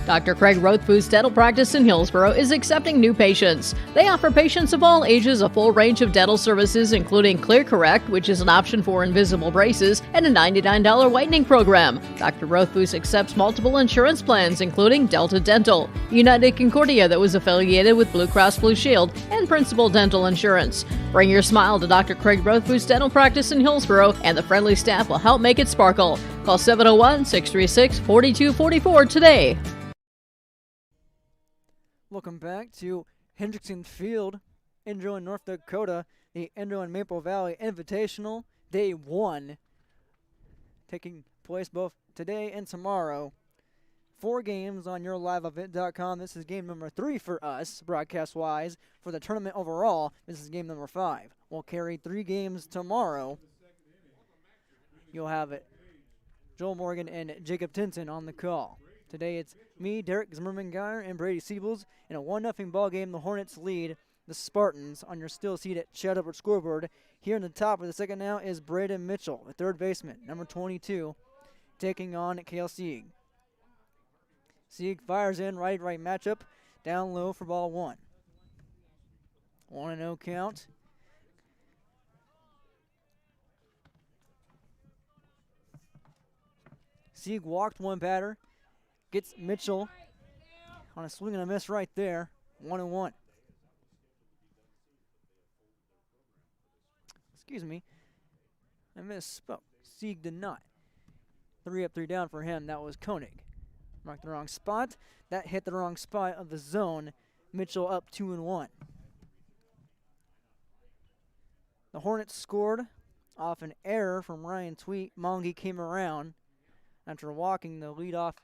Dr. Craig Rothfuss Dental Practice in Hillsborough is accepting new patients. They offer patients of all ages a full range of dental services, including Clear Correct, which is an option for invisible braces, and a $99 whitening program. Dr. Rothfuss accepts multiple insurance plans, including Delta Dental, United Concordia that was affiliated with Blue Cross Blue Shield, and Principal Dental Insurance. Bring your smile to Dr. Craig Rothfuss Dental Practice in Hillsborough, and the friendly staff will help make it sparkle. Call 701-636-4244 today. Welcome back to Hendrickson Field, Indro, North Dakota, the Indro and Maple Valley Invitational, Day 1, taking place both today and tomorrow. 4 games on yourliveevent.com. This is game number 3 for us, broadcast-wise. For the tournament overall, this is game number 5. We'll carry 3 games tomorrow. You'll have it. Joel Morgan and Jacob Tinson on the call. Today it's me, Derek Zimmerman-Geyer, and Brady Siebels. In a 1-0 ball game, the Hornets lead the Spartans on your still seat at Chad Upward Scoreboard. Here in the top of the second now is Braden Mitchell, the third baseman, number 22, taking on Cale Sieg. Sieg fires in, right matchup, down low for ball 1. 1-0 count. Sieg walked one batter. Gets Mitchell on a swing and a miss right there. 1-1. Excuse me. I misspoke. Sieg did not. 3 up, 3 down for him. That was Koenig. Marked the wrong spot. That hit the wrong spot of the zone. Mitchell up 2-1. The Hornets scored off an error from Ryan Tweet. Monge came around after walking the lead off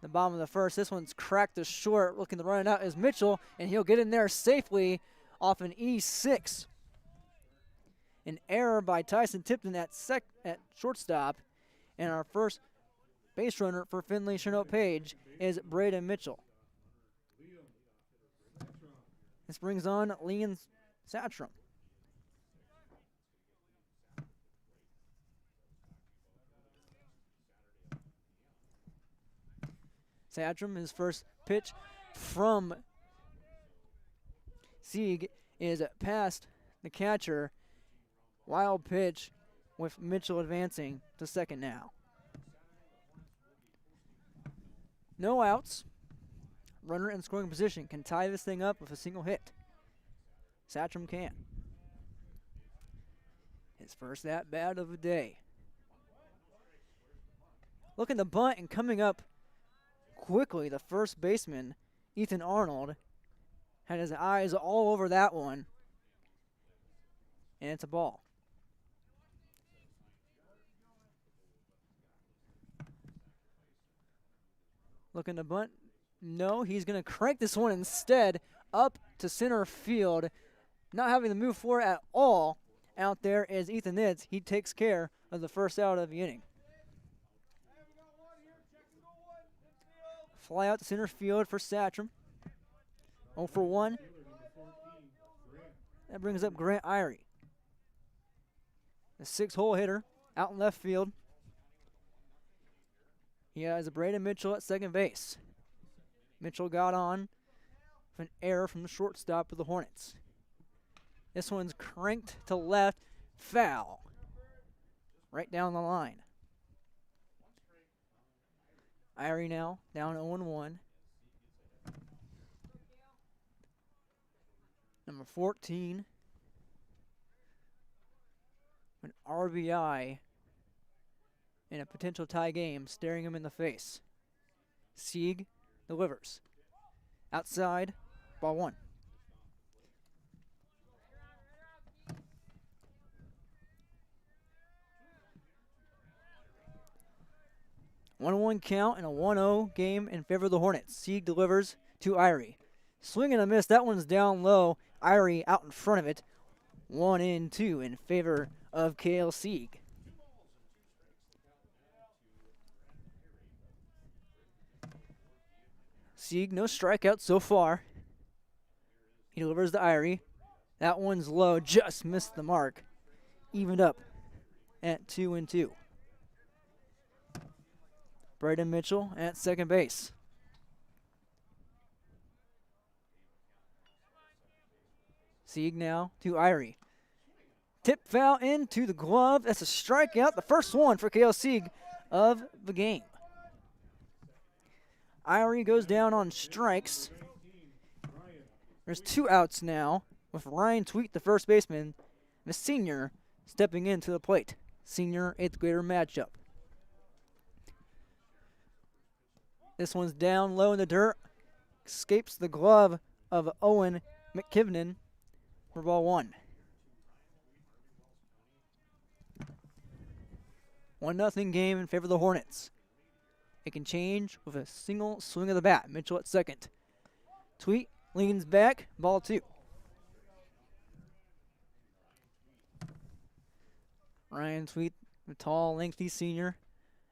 the bottom of the first. This one's cracked to short. Looking to run it out is Mitchell, and he'll get in there safely off an E6. An error by Tyson Tipton at shortstop, and our first base runner for Finley Chinook Page is Braden Mitchell. This brings on Leon Satchram. Satchram, his first pitch from Sieg is past the catcher. Wild pitch with Mitchell advancing to second now. No outs. Runner in scoring position can tie this thing up with a single hit. Satchram can. His first at-bat of the day. Looking to bunt and coming up quickly, the first baseman, Ethan Arnold, had his eyes all over that one. And it's a ball. Looking to bunt. No, he's going to crank this one instead up to center field. Not having to move forward at all. Out there is Ethan Nitz. He takes care of the first out of the inning. Fly out to center field for Satchram. 0 for 1. That brings up Grant Irie. The 6-hole hitter out in left field. He has a Braden Mitchell at second base. Mitchell got on with an error from the shortstop of the Hornets. This one's cranked to left. Foul. Right down the line. Irie now down 0-1. Number 14. An RBI in a potential tie game, staring him in the face. Sieg delivers. Outside, ball 1. One count and a 1-0 game in favor of the Hornets. Sieg delivers to Irie. Swing and a miss. That one's down low. Irie out in front of it. 1-2 in favor of Cale Sieg. Sieg, no strikeouts so far. He delivers to Irie. That one's low, just missed the mark. Evened up at 2-2. Braden Mitchell at second base. Sieg now to Irie. Tip foul into the glove. That's a strikeout, the first one for Kale Sieg of the game. Irie goes down on strikes. There's 2 outs now with Ryan Tweet, the first baseman, the senior, stepping into the plate. Senior 8th grader matchup. This one's down low in the dirt. Escapes the glove of Owen McKibnon for ball 1. 1-0 game in favor of the Hornets. It can change with a single swing of the bat. Mitchell at second. Tweet leans back, ball 2. Ryan Tweet, the tall, lengthy senior,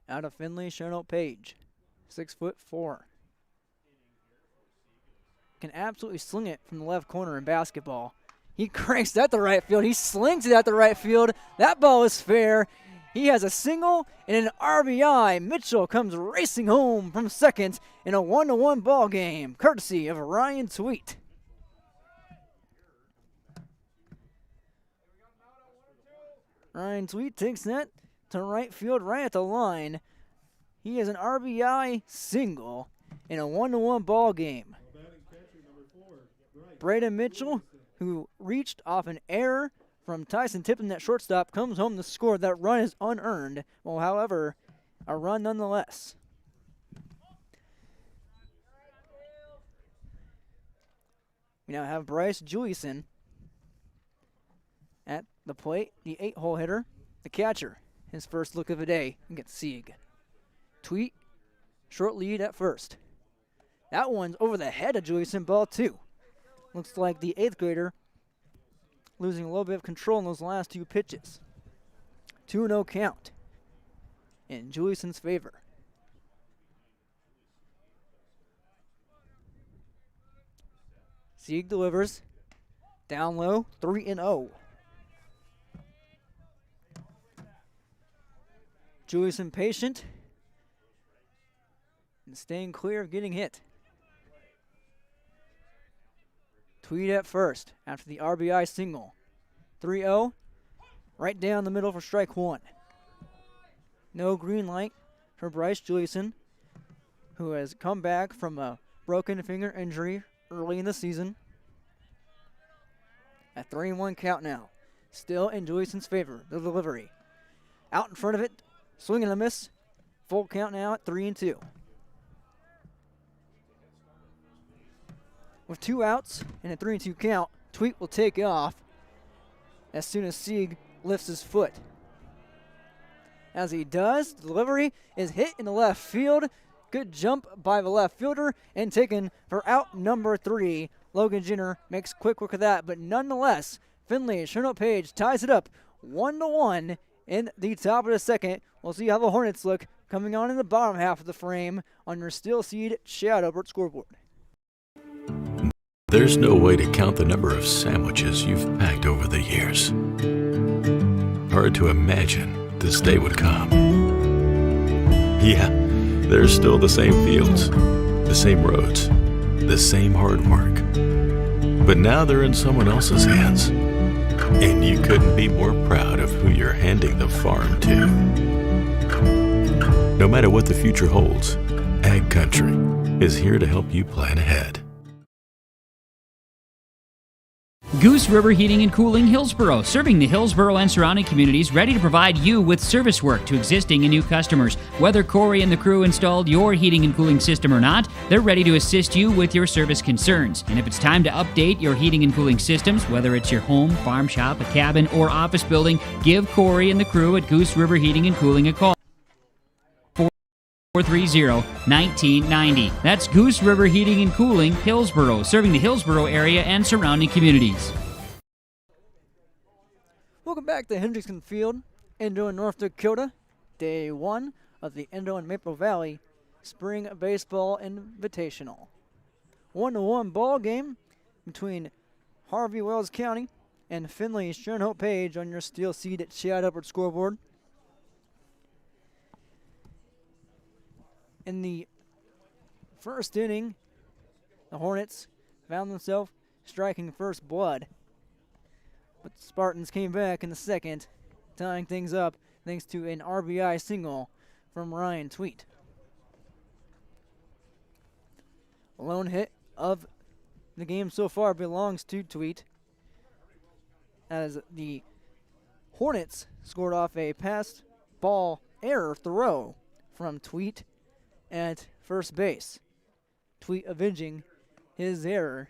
out of Finley, Sharon Page, 6'4". Can absolutely sling it from the left corner in basketball. He cranks that to right field. He slings it at the right field. That ball is fair. He has a single and an RBI. Mitchell comes racing home from second in a 1-1 ball game, courtesy of Ryan Tweet. Ryan Tweet takes that to right field, right at the line. He has an RBI single in a 1-1 ball game. Braden Mitchell, who reached off an error from Tyson Tippin at shortstop, comes home to score. That run is unearned. Well, however, a run nonetheless. We now have Bryce Juliuson at the plate, the 8-hole hitter, the catcher. His first look of the day against Sieg. Tweet, short lead at first. That one's over the head of Juliuson, ball 2. Looks like the 8th grader losing a little bit of control in those last 2 pitches. 2-0 count in Juliuson's favor. Sieg delivers. Down low, 3-0. Juliuson patient and staying clear of getting hit. Tweet at first after the RBI single. 3-0, right down the middle for strike 1. No green light for Bryce Juliuson, who has come back from a broken finger injury early in the season. At 3-1 count now. Still in Juliuson's favor, the delivery. Out in front of it, swing and a miss. Full count now at 3-2. With 2 outs and a 3-2 count, Tweet will take off as soon as Sieg lifts his foot. As he does, the delivery is hit in the left field. Good jump by the left fielder and taken for out number 3. Logan Jenner makes quick work of that, but nonetheless, Finley, Sharon Page ties it up 1-1 in the top of the second. We'll see how the Hornets look coming on in the bottom half of the frame on your Steel Seed Chad Albert scoreboard. There's no way to count the number of sandwiches you've packed over the years. Hard to imagine this day would come. Yeah, there's still the same fields, the same roads, the same hard work. But now they're in someone else's hands. And you couldn't be more proud of who you're handing the farm to. No matter what the future holds, Ag Country is here to help you plan ahead. Goose River Heating and Cooling, Hillsboro, serving the Hillsboro and surrounding communities, ready to provide you with service work to existing and new customers. Whether Corey and the crew installed your heating and cooling system or not, they're ready to assist you with your service concerns. And if it's time to update your heating and cooling systems, whether it's your home, farm shop, a cabin, or office building, give Corey and the crew at Goose River Heating and Cooling a call. 430-1990. That's Goose River Heating and Cooling, Hillsboro, serving the Hillsboro area and surrounding communities. Welcome back to Hendrickson Field, Endo in North Dakota. Day 1 of the Endo and Maple Valley Spring Baseball Invitational. 1-1 ball game between Harvey Wells County and Finley. Sharon Hope Page on your steel seat at Chad Upward scoreboard. In the first inning, the Hornets found themselves striking first blood. But the Spartans came back in the second, tying things up thanks to an RBI single from Ryan Tweet. The lone hit of the game so far belongs to Tweet, as the Hornets scored off a pass ball error throw from Tweet at first base. Tweet avenging his error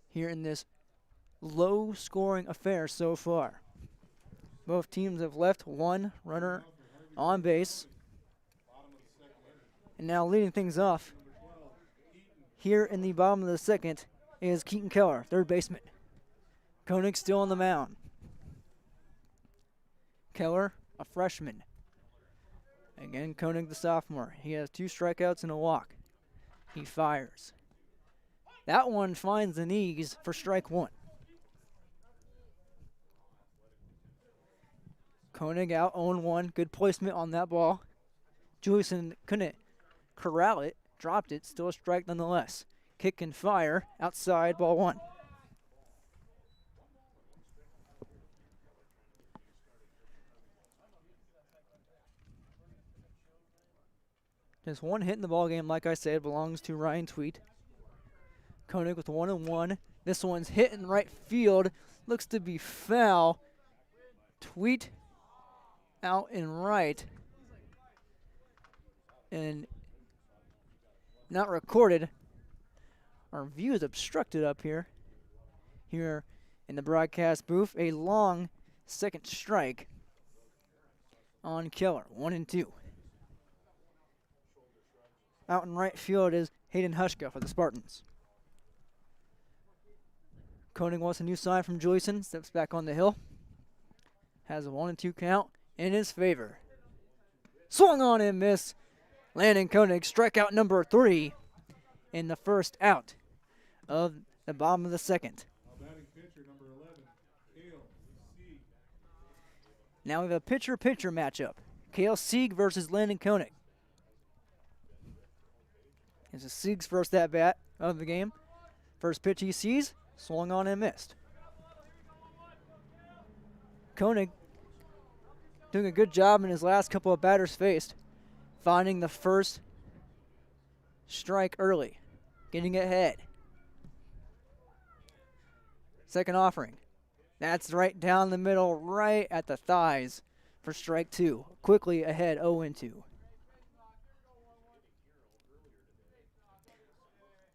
here in this low-scoring affair so far. Both teams have left one runner on base. And now leading things off here in the bottom of the second is Keaton Keller, third baseman. Koenig still on the mound. Keller, a freshman. Again, Koenig, the sophomore. He has 2 strikeouts and a walk. He fires. That one finds the knees for strike 1. Koenig out 0-1. Good placement on that ball. Juliuson couldn't corral it. Dropped it. Still a strike nonetheless. Kick and fire. Outside, ball 1. Just one hit in the ball game, like I said, belongs to Ryan Tweet. Koenig with 1-1. This one's hit in right field. Looks to be foul. Tweet out in right. And not recorded. Our view is obstructed up here. Here in the broadcast booth, a long second strike on Keller. 1-2. Out in right field is Hayden Hushka for the Spartans. Koenig wants a new sign from Juliuson. Steps back on the hill. Has a 1-2 count in his favor. Swung on and miss. Landon Koenig, strikeout number 3 in the first out of the bottom of the second. Now we have a pitcher-pitcher matchup. Cale Sieg versus Landon Koenig. This is Sieg's first at-bat of the game. First pitch he sees, swung on and missed. Koenig doing a good job in his last couple of batters faced, finding the first strike early, getting ahead. Second offering. That's right down the middle, right at the thighs for strike 2. Quickly ahead, 0-2.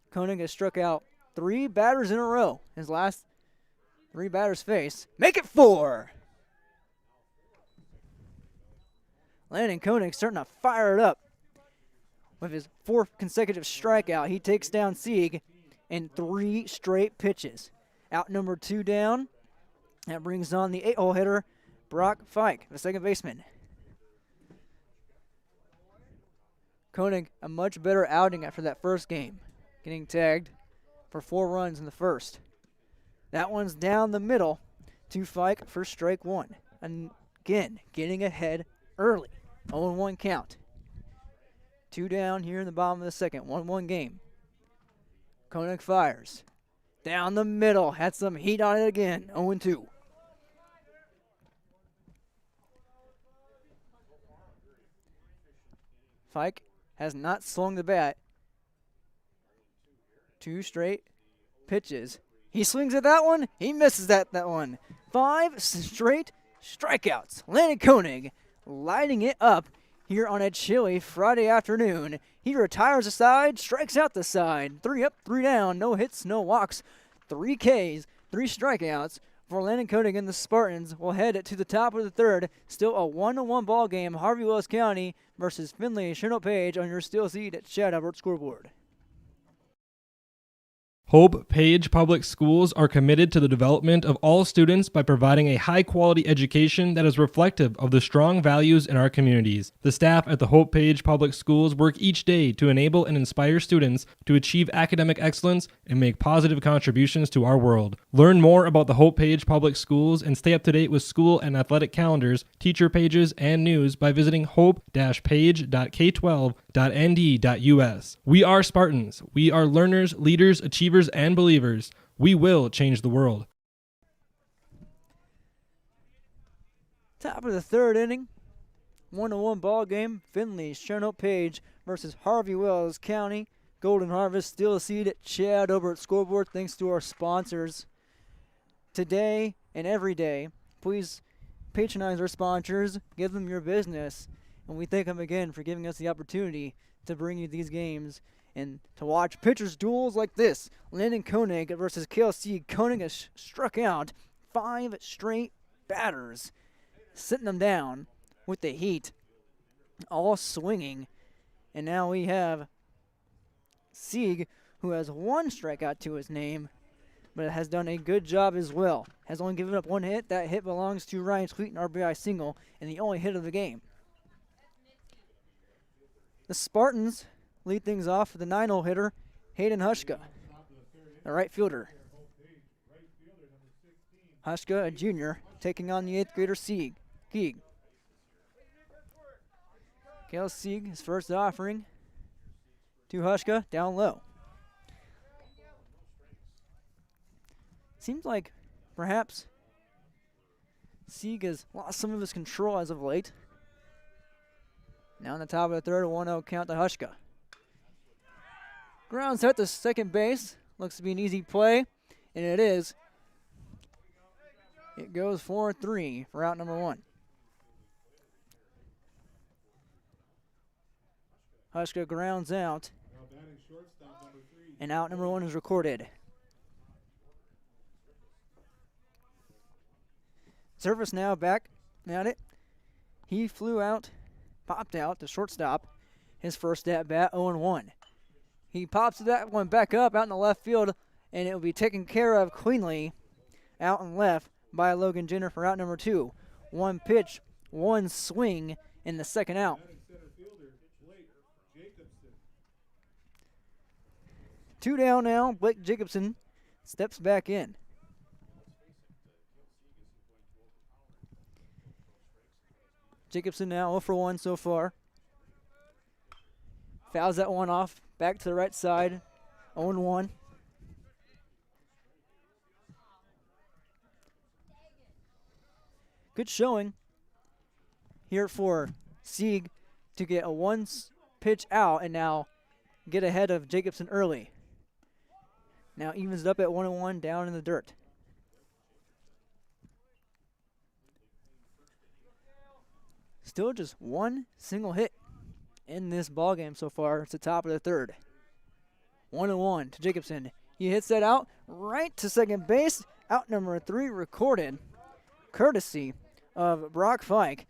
Koenig has struck out 3 batters in a row. His last 3 batters face. Make it 4! Landon Koenig starting to fire it up. With his 4th consecutive strikeout, he takes down Sieg in 3 straight pitches. Out number 2 down. That brings on the 8-hole hitter, Brock Fike, the second baseman. Koenig, a much better outing after that first game. Getting tagged for 4 runs in the first. That one's down the middle to Fike for strike 1. And again, getting ahead early. 0-1 count. 2 down here in the bottom of the second. 1-1 game. Koenig fires. Down the middle. Had some heat on it again. 0-2. Fike has not swung the bat. 2 straight pitches. He swings at that one. He misses that one. 5 straight strikeouts. Landon Koenig lighting it up here on a chilly Friday afternoon. He retires the side, strikes out the side. 3 up, 3 down. No hits, no walks. 3 Ks, 3 strikeouts for Landon Koenig, and the Spartans will head to the top of the third. Still a 1-1 ball game. Harvey Wells County versus Finley. Sharon Page on your steel seat at Chad Albert scoreboard. Hope Page Public Schools are committed to the development of all students by providing a high-quality education that is reflective of the strong values in our communities. The staff at the Hope Page Public Schools work each day to enable and inspire students to achieve academic excellence and make positive contributions to our world. Learn more about the Hope Page Public Schools and stay up to date with school and athletic calendars, teacher pages, and news by visiting hope-page.k12.nd.us. We are Spartans. We are learners, leaders, achievers, and believers. We will change the world. Top of the third inning. 1-1 ball game. Finley, Sharon Page versus Harvey Wells County. Golden Harvest still a seed at Chad over at scoreboard thanks to our sponsors. Today and every day, please patronize our sponsors. Give them your business. And we thank them again for giving us the opportunity to bring you these games and to watch pitchers duels like this. Landon Koenig versus KLC. Koenig has struck out 5 straight batters, sitting them down with the heat, all swinging. And now we have Sieg, who has 1 strikeout to his name, but has done a good job as well. Has only given up 1 hit. That hit belongs to Ryan Tweet, an RBI single, and the only hit of the game. The Spartans lead things off with the 9-hole hitter, Hayden Hushka, the right fielder. Hushka, a junior, taking on the 8th grader Sieg. Kale Sieg, his first offering to Hushka, down low. Seems like perhaps Sieg has lost some of his control as of late. Now on the top of the third, 1-0 count to Hushka. Grounds out to second base. Looks to be an easy play, and it is. It goes 4-3 for out number 1. Hushka grounds out, and out number 1 is recorded. Service now back at it. He flew out, popped out to shortstop. His first at bat, 0-1. He pops that one back up out in the left field, and it will be taken care of cleanly out and left by Logan Jenner for out number 2. 1 pitch, 1 swing in the second out. 2 down now. Blake Jacobson steps back in. Jacobson now 0 for 1 so far. Fouls that one off. Back to the right side. 0-1. Good showing here for Sieg to get a 1 pitch out and now get ahead of Jacobson early. Now evens it up at 1-1 down in the dirt. Still just 1 single hit in this ball game so far. It's the top of the third. 1-1 to Jacobson. He hits that out right to second base. Out number 3 recorded, courtesy of Brock Fike.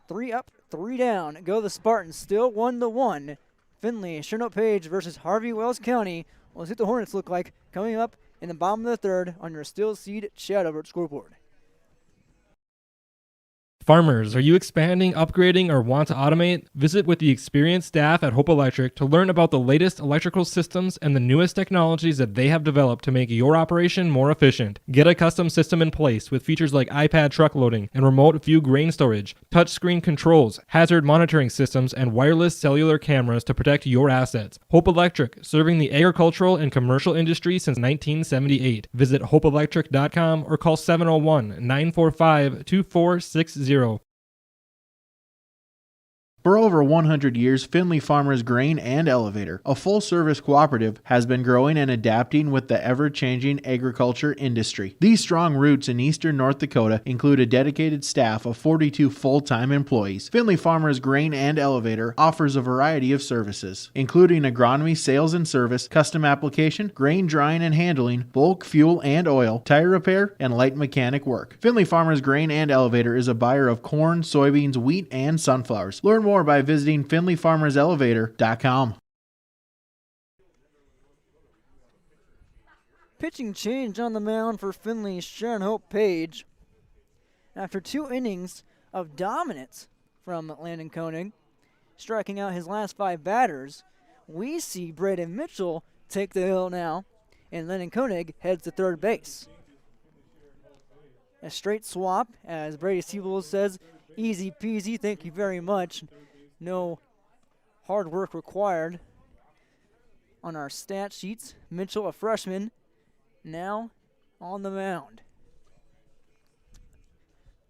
3 up, 3 down. Go the Spartans. Still 1-1. Finley, Sharon Page versus Harvey Wells County. We'll see what the Hornets look like coming up in the bottom of the third on your still seed Chad over at scoreboard. Farmers, are you expanding, upgrading, or want to automate? Visit with the experienced staff at Hope Electric to learn about the latest electrical systems and the newest technologies that they have developed to make your operation more efficient. Get a custom system in place with features like iPad truck loading and remote view grain storage, touchscreen controls, hazard monitoring systems, and wireless cellular cameras to protect your assets. Hope Electric, serving the agricultural and commercial industry since 1978. Visit hopeelectric.com or call 701-945-2460. For over 100 years, Finley Farmers Grain and Elevator, a full-service cooperative, has been growing and adapting with the ever-changing agriculture industry. These strong roots in eastern North Dakota include a dedicated staff of 42 full-time employees. Finley Farmers Grain and Elevator offers a variety of services, including agronomy, sales and service, custom application, grain drying and handling, bulk fuel and oil, tire repair, and light mechanic work. Finley Farmers Grain and Elevator is a buyer of corn, soybeans, wheat, and sunflowers. Learn more by visiting finleyfarmerselevator.com. Pitching change on the mound for Finley's Sharon Hope Page. After 2 innings of dominance from Landon Koenig, striking out his last 5 batters, we see Braden Mitchell take the hill now, and Landon Koenig heads to third base. A straight swap, as Brady Siebel says, easy peasy, thank you very much. No hard work required. On our stat sheets, Mitchell, a freshman, now on the mound.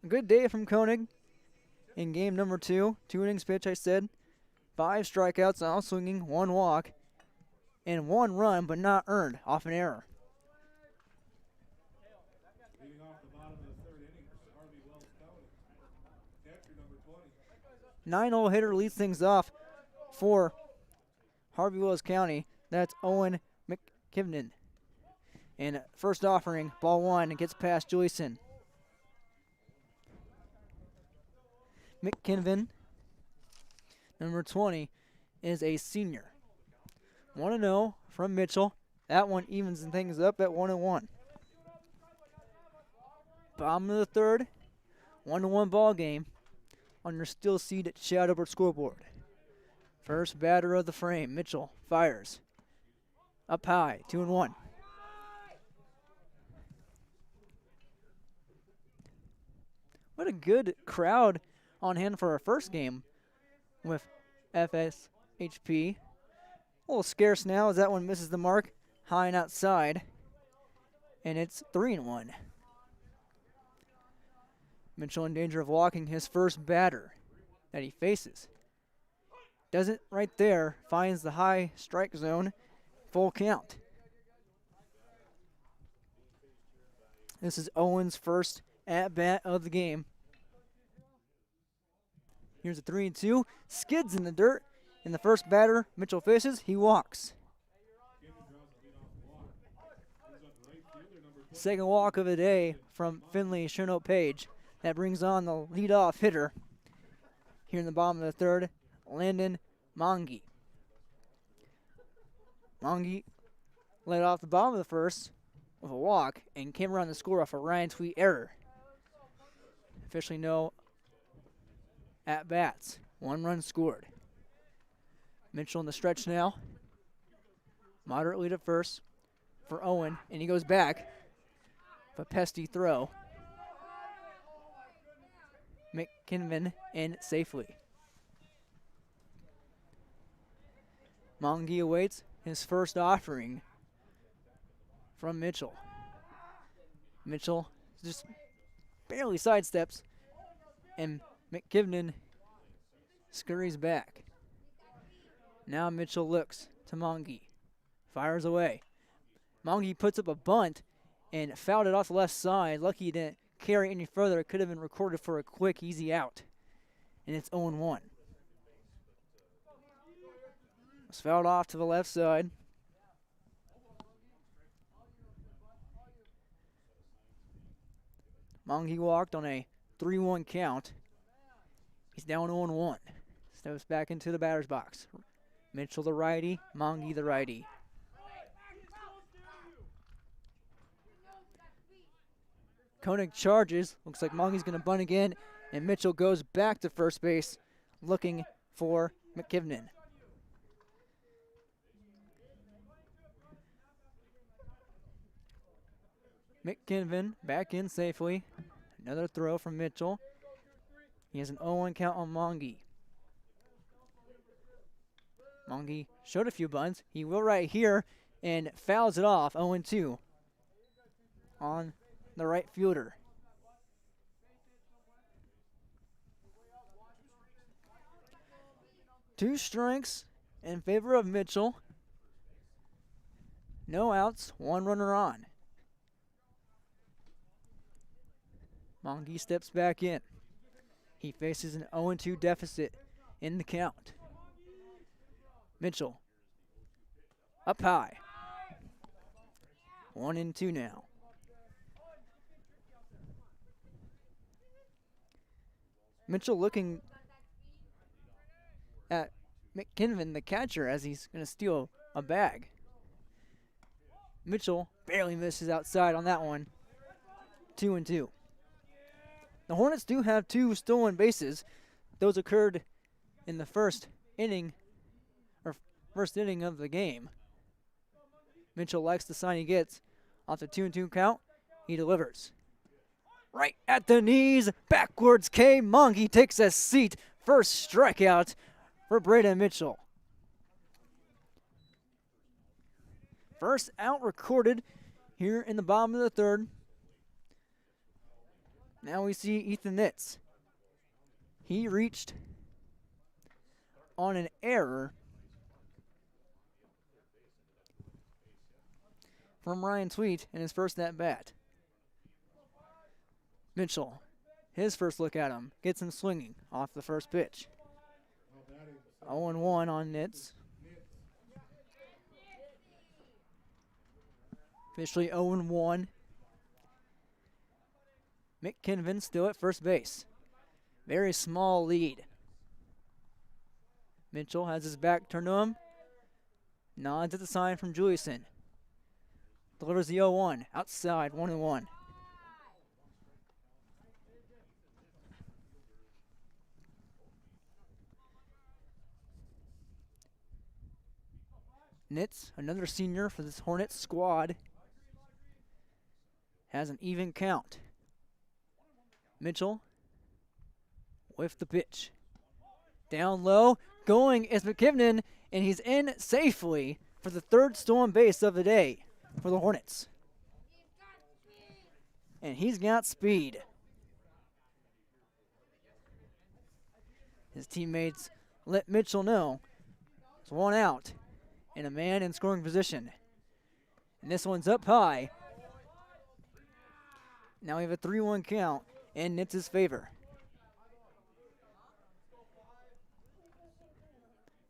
A good day from Koenig in game number 2. 2 innings pitch, I said. 5 strikeouts, out swinging, 1 walk, and 1 run, but not earned, off an error. Nine-hole hitter leads things off for Harvey Wells County. That's Owen McKibben. And first offering, ball 1, and gets past Joyson. McKinven, number 20, is a senior. 1-0 from Mitchell. That one evens things up at 1-1. Bottom of the third, 1-1 ball game on your still seated Shadowbird scoreboard. First batter of the frame, Mitchell fires. Up high, 2-1. What a good crowd on hand for our first game with FSHP. A little scarce now as that one misses the mark, high and outside. And it's 3-1. Mitchell in danger of walking his first batter that he faces. Does it right there, finds the high strike zone, full count. This is Owen's first at-bat of the game. Here's a 3-2, skids in the dirt, and the first batter Mitchell faces, he walks. Second walk of the day from Finley Sharon Page. That brings on the leadoff hitter here in the bottom of the third, Landon Mongi. Mongi led off the bottom of the first with a walk and came around the score off a Ryan Tweet error. Officially no at-bats. 1 run scored. Mitchell in the stretch now. Moderate lead at first for Owen, and he goes back. A pesky throw. McKinven in safely. Mongi awaits his first offering from Mitchell. Mitchell just barely sidesteps, and McKibben scurries back. Now Mitchell looks to Mongi. Fires away. Mongi puts up a bunt and fouled it off the left side. Lucky he didn't carry any further. It could have been recorded for a quick, easy out. And it's 0-1. It's fouled off to the left side. Mongi walked on a 3-1 count. He's down 0-1. Steps back into the batter's box. Mitchell the righty, Mongi the righty. Koenig charges. Looks like Mongi's going to bunt again, and Mitchell goes back to first base looking for McKibben. McKibben back in safely. Another throw from Mitchell. He has an 0-1 count on Mongi. Mongi showed a few bunts. He will right here and fouls it off. 0-2 on the right fielder. Two strikes in favor of Mitchell. No outs, 1 runner on. Mongi steps back in. He faces an 0-2 deficit in the count. Mitchell up high. 1-2 now. Mitchell looking at McKinven, the catcher, as he's going to steal a bag. Mitchell barely misses outside on that one. 2-2. The Hornets do have 2 stolen bases. Those occurred in the first inning of the game. Mitchell likes the sign he gets. Off the 2-2 count, he delivers. Right at the knees, backwards K. Monk. Takes a seat. First strikeout for Braden Mitchell. First out recorded here in the bottom of the third. Now we see Ethan Nitz. He reached on an error from Ryan Sweet in his first at-bat. Mitchell, his first look at him, gets him swinging off the first pitch. 0-1 on Nitz. Officially 0-1. McKinven still at first base. Very small lead. Mitchell has his back turned to him. Nods at the sign from Juliuson. Delivers the 0-1. Outside, 1-1. Nitz, another senior for this Hornets squad, has an even count. Mitchell with the pitch. Down low, going is McKinnon, and he's in safely for the third stolen base of the day for the Hornets. And he's got speed. His teammates let Mitchell know it's 1 out and a man in scoring position. And this one's up high. Now we have a 3-1 count in Nitz's favor.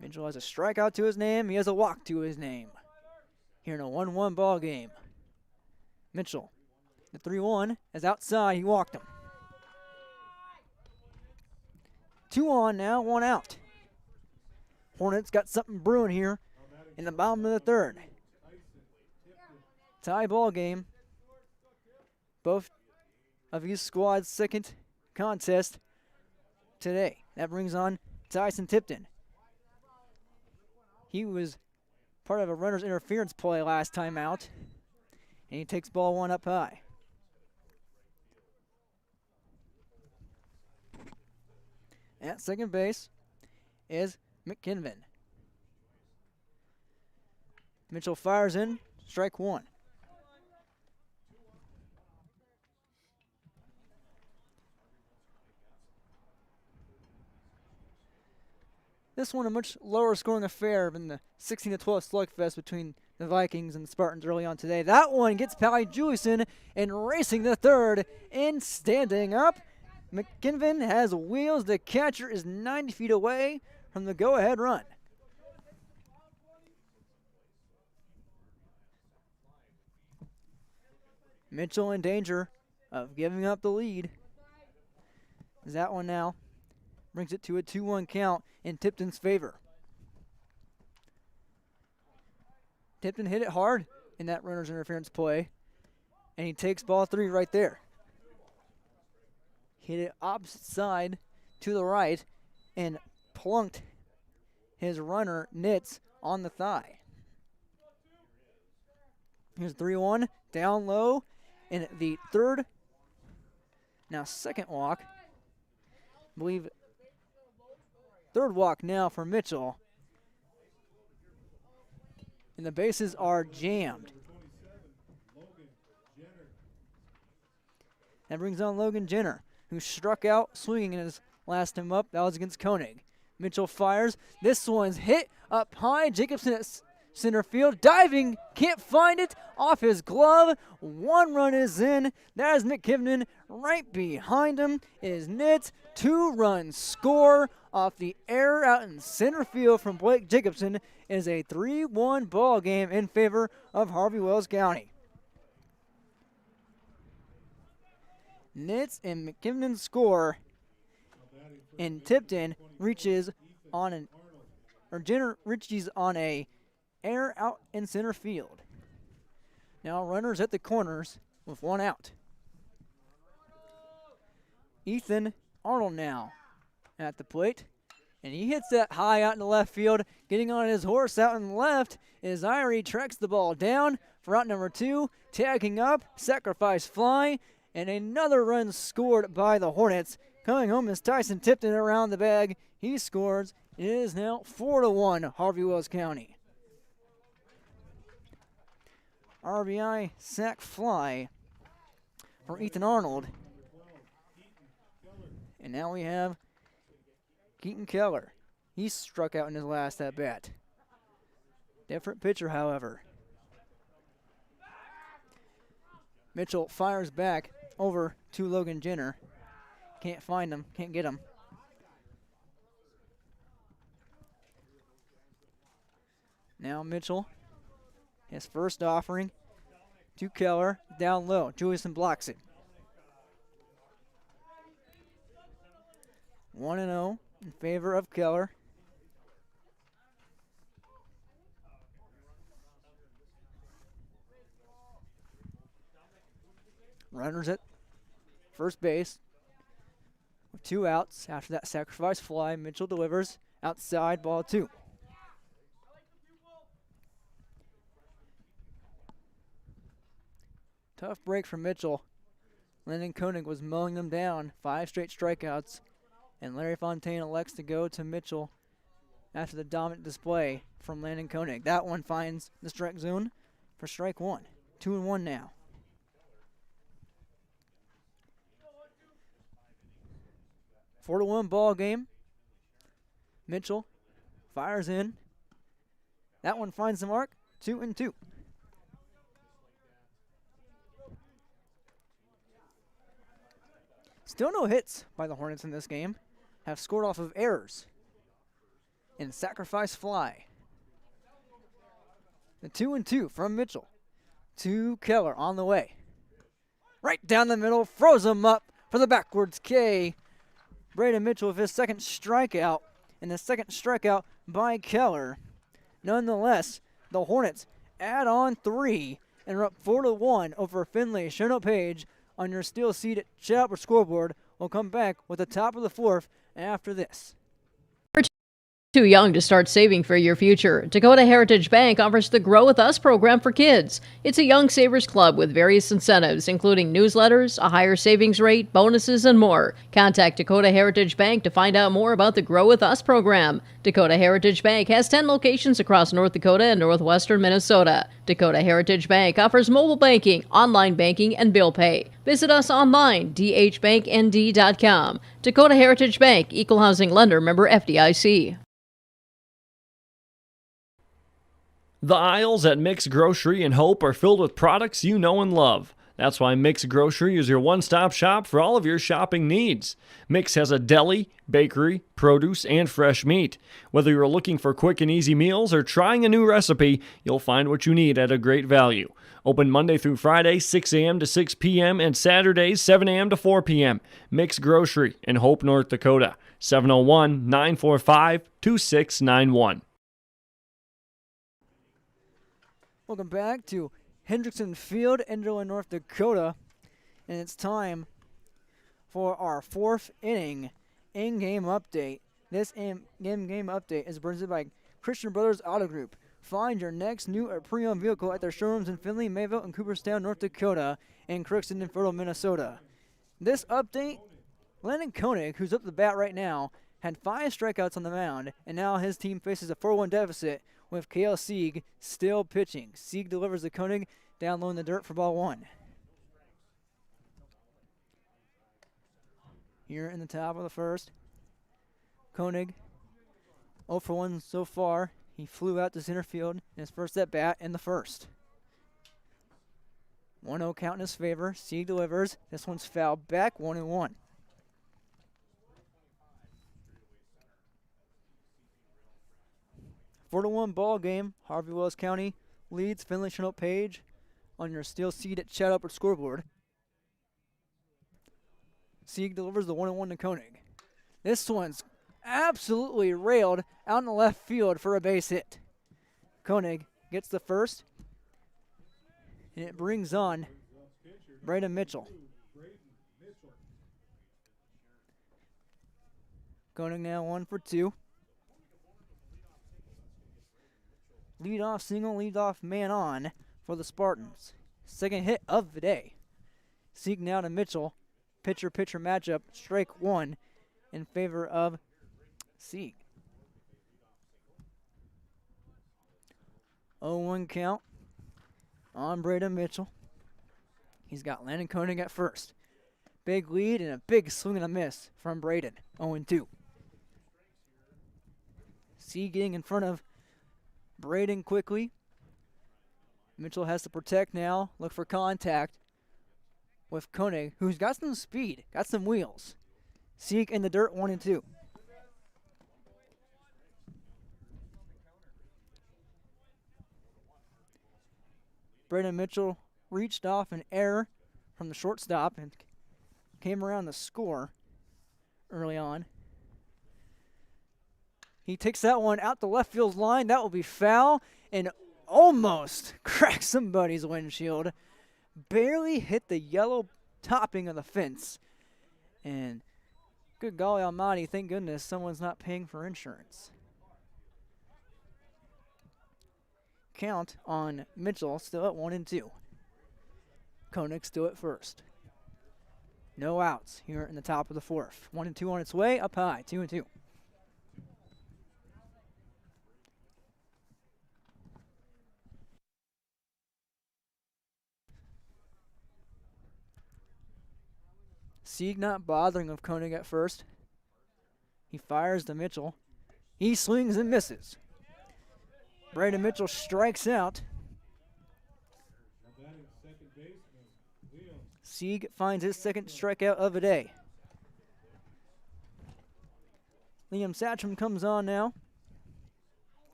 Mitchell has a strikeout to his name. He has a walk to his name. Here in a 1-1 ball game. Mitchell, the 3-1, is outside. He walked him. 2 on now, 1 out. Hornets got something brewing here in the bottom of the third. Tie ball game. Both of these squads' second contest today. That brings on Tyson Tipton. He was part of a runner's interference play last time out, and he takes ball 1 up high. At second base is McKinven. Mitchell fires in, strike 1. This one a much lower scoring affair than the 16-12 slugfest between the Vikings and the Spartans early on today. That one gets Pally Juliuson and racing the third and standing up. McKinven has wheels. The catcher is 90 feet away from the go-ahead run. Mitchell in danger of giving up the lead. Is that one now? Brings it to a 2-1 count in Tipton's favor. Tipton hit it hard in that runner's interference play, and he takes ball 3 right there. Hit it opposite side to the right and plunked his runner, Nitz, on the thigh. Here's 3-1, down low, and the third, now second walk, I believe third walk now for Mitchell. And the bases are jammed. That brings on Logan Jenner, who struck out swinging in his last time up. That was against Koenig. Mitchell fires. This one's hit up high. Jacobson at center field. Diving. Can't find it. Off his glove. 1 run is in. That is McKinnon. Right behind him is Nitz. 2-run score off the error out in center field from Blake Jacobson. Is a 3-1 ball game in favor of Harvey Wells County. Nitz and McKinnon score, and Tipton reaches on Jenner reaches on a error out in center field. Now runners at the corners with one out. Ethan Arnold now at the plate. And he hits that high out in the left field. Getting on his horse out in the left is Irie. Tracks the ball down for out number 2. Tagging up, sacrifice fly, and another run scored by the Hornets. Coming home is Tyson Tipton around the bag. He scores. It is now 4-1 Harvey Wells County. RBI sac fly for Ethan Arnold. And now we have Keaton Keller. He struck out in his last at bat. Different pitcher, however. Mitchell fires back over to Logan Jenner. Can't find him, can't get him. Now Mitchell, his first offering to Keller, down low. Juliuson blocks it. 1-0 in favor of Keller. Runners at first base with 2 outs. After that sacrifice fly, Mitchell delivers outside, ball 2. Tough break for Mitchell. Landon Koenig was mowing them down. 5 straight strikeouts. And Larry Fontaine elects to go to Mitchell after the dominant display from Landon Koenig. That one finds the strike zone for strike 1. 2-1 now. Four to 1 ball game. Mitchell fires in. That one finds the mark. 2-2. Still no hits by the Hornets in this game. Have scored off of errors and sacrifice fly. The 2-2 from Mitchell to Keller on the way. Right down the middle, froze him up for the backwards K. Braden Mitchell with his second strikeout, and the second strikeout by Keller. Nonetheless, the Hornets add on 3 and are up 4-1 over Finley. Sharon Page on your steel seat at Chapel Scoreboard. We'll come back with the top of the 4th after this. Too young to start saving for your future? Dakota Heritage Bank offers the Grow With Us program for kids. It's a young savers club with various incentives, including newsletters, a higher savings rate, bonuses, and more. Contact Dakota Heritage Bank to find out more about the Grow With Us program. Dakota Heritage Bank has 10 locations across North Dakota and northwestern Minnesota. Dakota Heritage Bank offers mobile banking, online banking, and bill pay. Visit us online, dhbanknd.com. Dakota Heritage Bank, Equal Housing Lender, member FDIC. The aisles at Mix Grocery and Hope are filled with products you know and love. That's why Mix Grocery is your one-stop shop for all of your shopping needs. Mix has a deli, bakery, produce, and fresh meat. Whether you're looking for quick and easy meals or trying a new recipe, you'll find what you need at a great value. Open Monday through Friday, 6 a.m. to 6 p.m., and Saturdays, 7 a.m. to 4 p.m. Mix Grocery in Hope, North Dakota. 701-945-2691. Welcome back to Hendrickson Field, Enderlin, North Dakota. And it's time for our 4th inning in-game update. This in-game update is presented by Christian Brothers Auto Group. Find your next new or pre-owned vehicle at their showrooms in Finley, Mayville, and Cooperstown, North Dakota, and Crookston and Fertile, Minnesota. This update, Landon Koenig, who's up the bat right now, had 5 strikeouts on the mound, and now his team faces a 4-1 deficit with Kale Sieg still pitching. Sieg delivers to Koenig down low in the dirt for ball 1. Here in the top of the first, Koenig 0 for 1 so far. He flew out to center field in his first at bat in the first. 1-0 count in his favor. Sieg delivers. This one's fouled back, 1-1. Four to 1 ball game. Harvey Wells County leads Finley Sharon Page on your steel seat at Chat Upper Scoreboard. Sieg delivers the 1-1 to Koenig. This one's absolutely railed out in the left field for a base hit. Koenig gets the first, and it brings on Braden Mitchell. Koenig now 1 for 2. Leadoff single, leadoff man on for the Spartans. Second hit of the day. Sieg now to Mitchell. Pitcher-pitcher matchup, strike 1 in favor of Sieg. 0-1 count on Braden Mitchell. He's got Landon Koenig at first. Big lead and a big swing and a miss from Braden. 0-2. Sieg getting in front of Braden quickly. Mitchell has to protect now, look for contact with Koenig, who's got some speed, got some wheels. Sieg in the dirt, 1-2. Braden Mitchell reached off an error from the shortstop and came around the score early on. He takes that one out the left field line. That will be foul and almost cracked somebody's windshield. Barely hit the yellow topping of the fence. And good golly almighty, thank goodness someone's not paying for insurance. Count on Mitchell still at 1-2. Koenig still at first. No outs here in the top of the fourth. 1-2 on its way, up high, 2-2. Sieg not bothering with Koenig at first. He fires to Mitchell. He swings and misses. Braden Mitchell strikes out. Sieg finds his second strikeout of the day. Liam Satcham comes on now.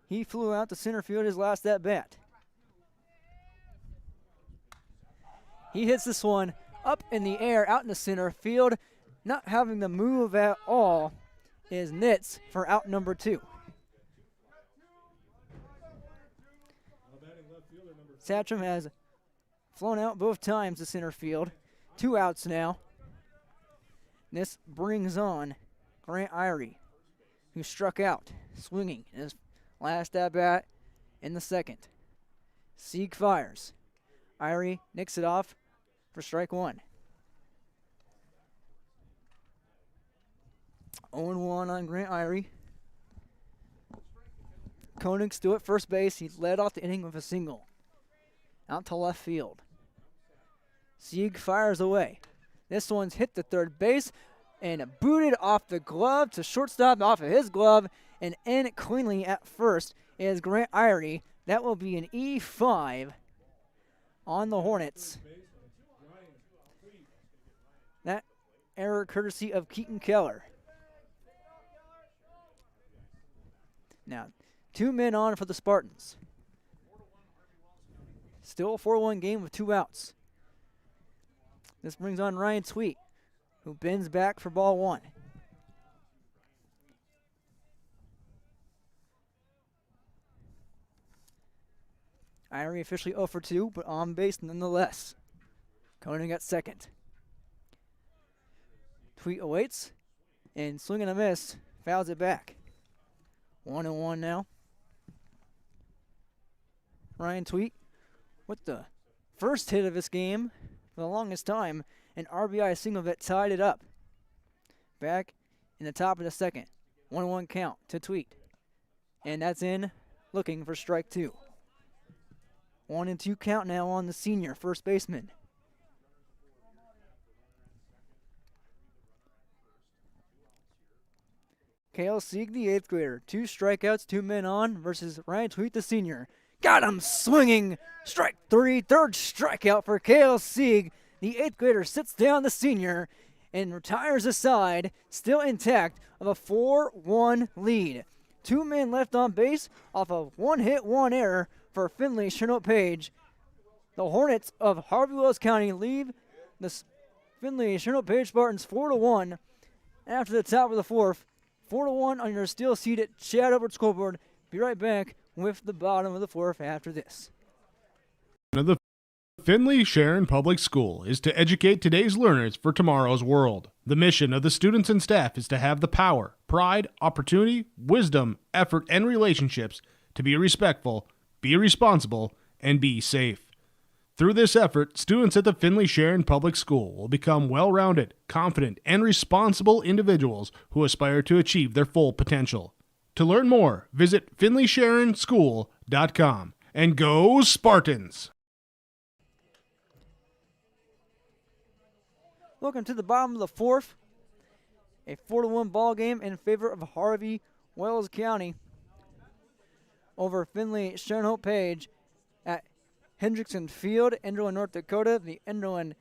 He flew out to center field his last at bat. He hits this one up in the air, out in the center field. Not having to move at all is Nitz for out number 2. Satcham has flown out both times to center field. 2 outs now. This brings on Grant Irie, who struck out, swinging in his last at-bat in the second. Sieg fires. Irie nicks it off for strike 1. 0-1 on Grant Irie. Koenig still at first base. He led off the inning with a single. Out to left field. Sieg fires away. This one's hit the third base and booted off the glove to shortstop, off of his glove, and in cleanly at first is Grant Irie. That will be an E5 on the Hornets. That error courtesy of Keaton Keller. Now, 2 men on for the Spartans. Still a 4-1 game with 2 outs. This brings on Ryan Tweet, who bends back for ball 1. Irie officially 0 for 2, but on base nonetheless. Koenig at second. Tweet awaits, and swing and a miss, fouls it back. 1-1 now. Ryan Tweet with the first hit of this game for the longest time, an RBI single that tied it up. Back in the top of the second. 1-1 count to Tweet. And that's in, looking for strike 2. 1-2 count now on the senior first baseman. Kale Sieg, the 8th grader. 2 strikeouts, 2 men on versus Ryan Tweet, the senior. Got him swinging. Strike 3, third strikeout for Kale Sieg. The 8th grader sits down the senior and retires aside, still intact, of a 4-1 lead. 2 men left on base off of 1 hit, 1 error for Finley Chernow-Page. The Hornets of Harvey Wells County leave the Finley Chernow-Page Spartans 4-1 after the top of the fourth. 4-1 on your steel seated Chad Albert scoreboard. Be right back with the bottom of the fourth after this. of the Finley Sharon Public School is to educate today's learners for tomorrow's world. The mission of the students and staff is to have the power, pride, opportunity, wisdom, effort, and relationships to be respectful, be responsible, and be safe. Through this effort, students at the Finley Sharon Public School will become well-rounded, confident, and responsible individuals who aspire to achieve their full potential. To learn more, visit finleysharonschool.com. And go Spartans! Welcome to the bottom of the fourth. A 4-1 ball game in favor of Harvey, Wells County over Finley Sharon Page at Hendrickson Field, Enderlin, North Dakota, the Enderlin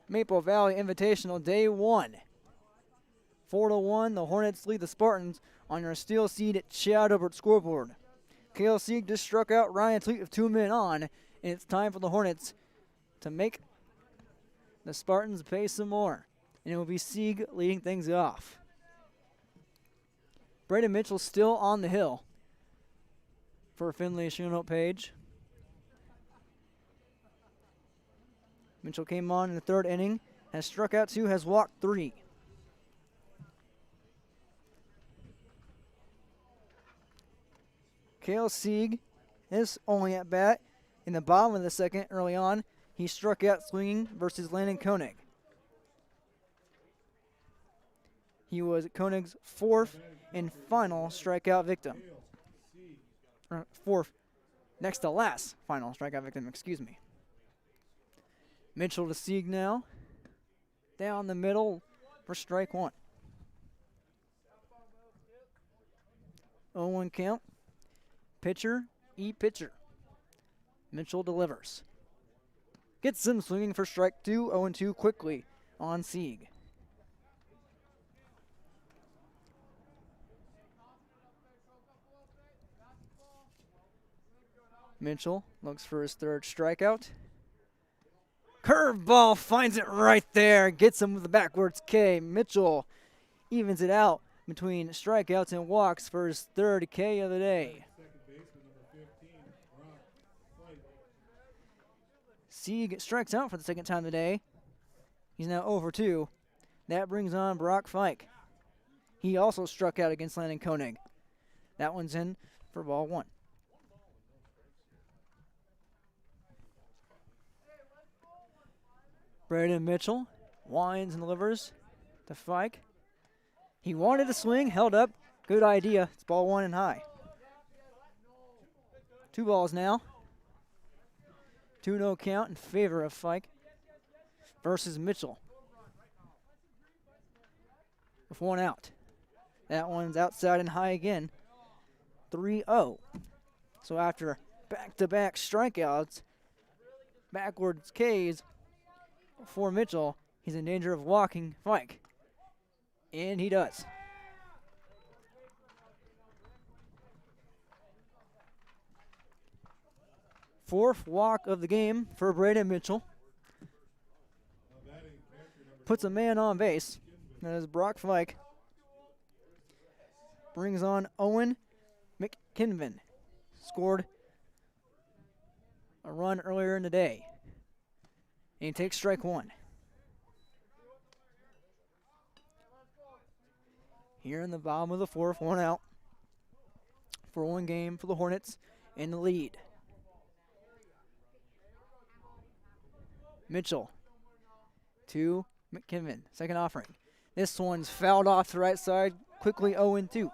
Maple Valley Invitational Day 1. 4-1, the Hornets lead the Spartans on your steel seed Chad Albert scoreboard. Kale Sieg just struck out Ryan Tweet with 2 men on, and it's time for the Hornets to make the Spartans pay some more. And it will be Sieg leading things off. Braden Mitchell still on the hill for Finley Sharon Page. Mitchell came on in the third inning, has struck out 2, has walked 3. Kale Sieg is only at bat in the bottom of the second early on. He struck out swinging versus Landon Koenig. He was Koenig's fourth and final strikeout victim. Fourth, next to last final strikeout victim, excuse me. Mitchell to Sieg now. Down the middle for strike 1. 0-1 count. Pitcher, pitcher. Mitchell delivers. Gets him swinging for strike 2, 0-2 quickly on Sieg. Mitchell looks for his third strikeout. Curveball finds it right there. Gets him with the backwards K. Mitchell evens it out between strikeouts and walks for his third K of the day. Sieg strikes out for the second time today. He's now 0-2. That brings on Brock Fike. He also struck out against Landon Koenig. That one's in for ball 1. Braden Mitchell winds and delivers to Fike. He wanted to swing, held up. Good idea. It's ball 1 and high. 2 balls now. 2-0 count in favor of Fike versus Mitchell. With 1 out. That one's outside and high again. 3-0. So after back-to-back strikeouts, backwards Ks for Mitchell, he's in danger of walking Fike. And he does. Fourth walk of the game for Braden Mitchell. Puts a man on base. That is Brock Fike. Brings on Owen McKinven. Scored a run earlier in the day. And he takes strike 1. Here in the bottom of the fourth, 1 out. For 1 game for the Hornets in the lead. Mitchell to McKinven, second offering. This one's fouled off to the right side, quickly 0-2.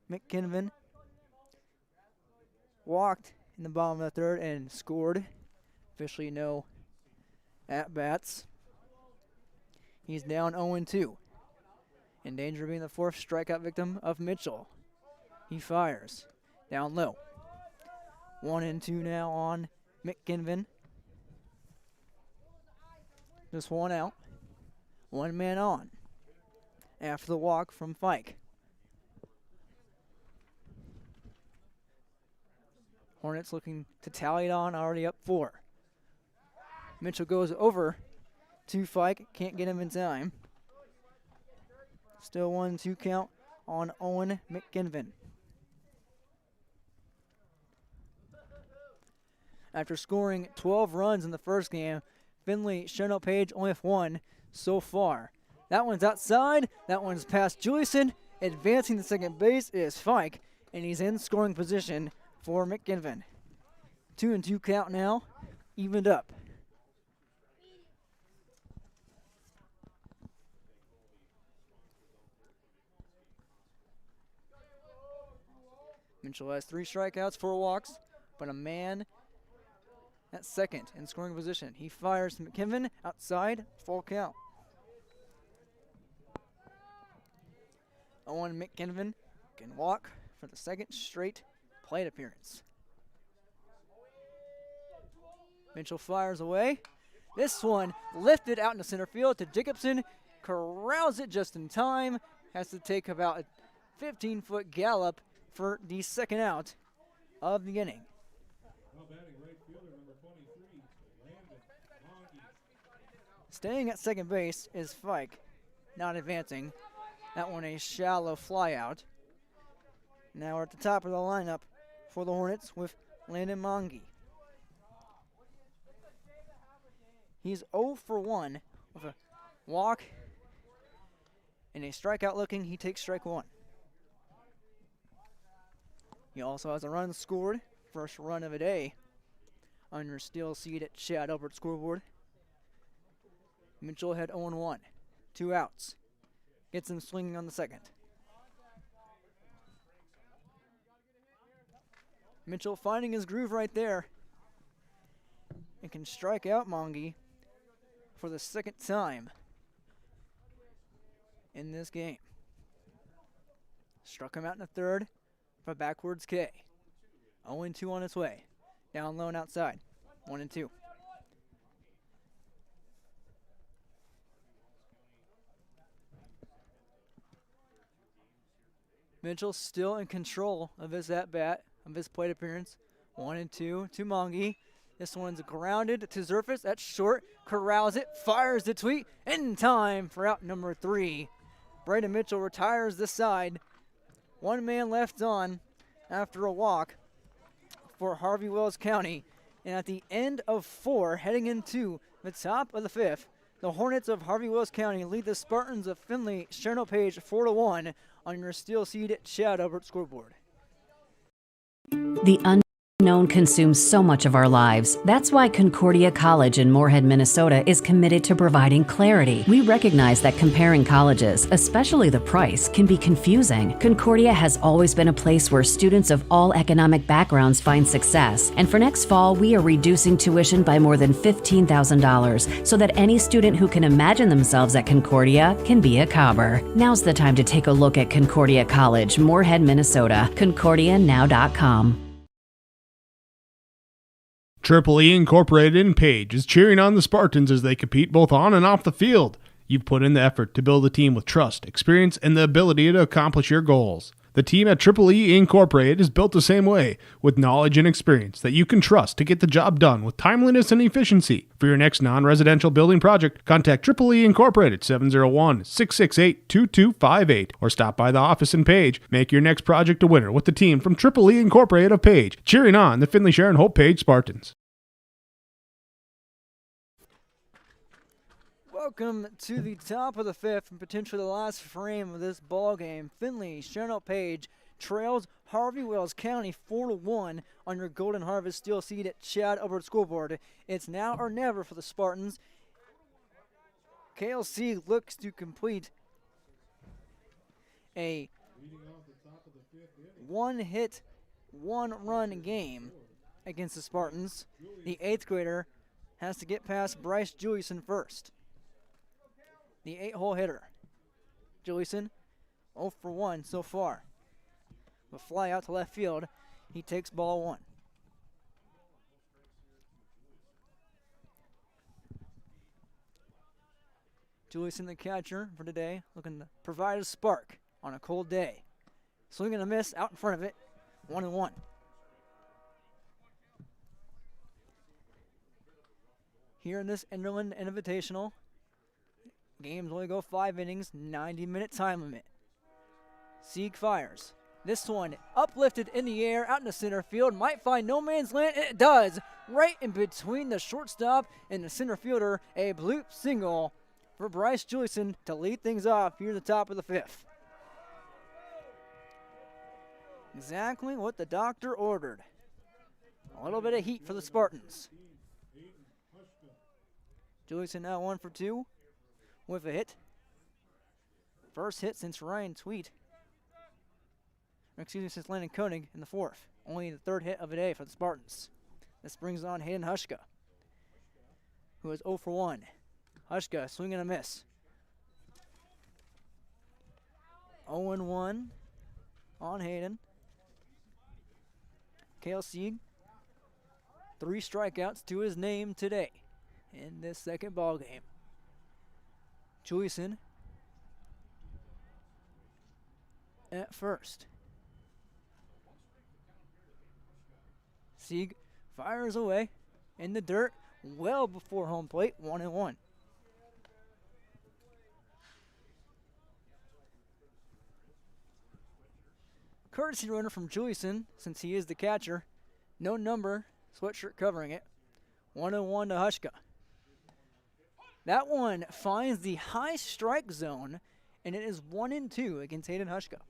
McKinven walked in the bottom of the third and scored. Officially no at-bats. He's down 0-2. In danger of being the fourth strikeout victim of Mitchell. He fires. Down low. 1-2 now on McKinven. Just 1 out. 1 man on. After the walk from Fike. Hornets looking to tally it on, already up 4. Mitchell goes over to Fike. Can't get him in time. Still 1-2 count on Owen McKinven. After scoring 12 runs in the first game, Finley Sharon Page only have one so far. That one's outside. That one's past Juliuson. Advancing to second base is Fike, and he's in scoring position for McKinven. 2-2 count now, evened up. Mitchell has 3 strikeouts, 4 walks, but a man at second in scoring position. He fires to McKinven outside, full count. Owen McKinven can walk for the second straight plate appearance. Mitchell fires away. This one lifted out into center field to Jacobson. Corrals it just in time. Has to take about a 15-foot gallop for the second out of the inning. Staying at second base is Fike, not advancing. That one a shallow fly out. Now we're at the top of the lineup for the Hornets with Landon Monge. He's 0 for 1 with a walk and a strikeout looking. He takes strike 1. He also has a run scored, first run of the day, on your steel seat at Chad Albert scoreboard. Mitchell had 0-1, 2 outs. Gets him swinging on the second. Mitchell finding his groove right there and can strike out Monge for the second time in this game. Struck him out in the third for backwards K. 0-2 on its way. Down low and outside. 1-2. Mitchell still in control of his at-bat, of his plate appearance. 1-2 to Monge. This one's grounded to surface at short. Corrals it, fires the tweet, in time for out number 3. Braden Mitchell retires this side. 1 man left on after a walk for Harvey Wells County. And at the end of 4, heading into the top of the 5th, the Hornets of Harvey Wells County lead the Spartans of Finley Sharon Page 4-1 on your steel seed Chad Albert scoreboard. The unknown consumes so much of our lives. That's why Concordia College in Moorhead, Minnesota is committed to providing clarity. We recognize that comparing colleges, especially the price, can be confusing. Concordia has always been a place where students of all economic backgrounds find success. And for next fall, we are reducing tuition by more than $15,000 so that any student who can imagine themselves at Concordia can be a Cobber. Now's the time to take a look at Concordia College, Moorhead, Minnesota. ConcordiaNow.com. Triple E Incorporated in Page is cheering on the Spartans as they compete both on and off the field. You've put in the effort to build a team with trust, experience, and the ability to accomplish your goals. The team at Triple E Incorporated is built the same way, with knowledge and experience that you can trust to get the job done with timeliness and efficiency. For your next non-residential building project, contact Triple E Incorporated 701-668-2258 or stop by the office in Page. Make your next project a winner with the team from Triple E Incorporated of Page, cheering on the Finley Sharon Hope Page Spartans. Welcome to the top of the 5th and potentially the last frame of this ball game. Finley Sharon Page trails Harvey Wells County 4-1 on your Golden Harvest steel seed at Chad Albert scoreboard. It's now or never for the Spartans. KLC looks to complete a 1-hit, 1-run game against the Spartans. The 8th grader has to get past Bryce Juliuson first. The 8-hole hitter. Juliuson 0 for 1 so far. A fly out to left field. He takes ball 1. Juliuson, the catcher for today, looking to provide a spark on a cold day. Swing and a miss out in front of it. 1-1. Here in this Enderlin Invitational, games only go 5 innings, 90-minute time limit. Sieg fires. This one uplifted in the air out in the center field. Might find no man's land. It does. Right in between the shortstop and the center fielder. A bloop single for Bryce Joyson to lead things off here at the top of the 5th. Exactly what the doctor ordered. A little bit of heat for the Spartans. Joyson now 1 for 2 with a hit. First hit since Ryan Tweet. Since Landon Koenig in the 4th. Only the 3rd hit of the day for the Spartans. This brings on Hayden Hushka, who is 0 for 1. Hushka, swing and a miss. 0-1 on Hayden. Kale Sieg, 3 strikeouts to his name today in this second ball game. Joyson at first. Sieg fires away in the dirt well before home plate, 1-1. Courtesy runner from Joyson, since he is the catcher. No number, sweatshirt covering it. 1-1 to Hushka. That one finds the high strike zone, and it is 1-2 against Hayden Hushka.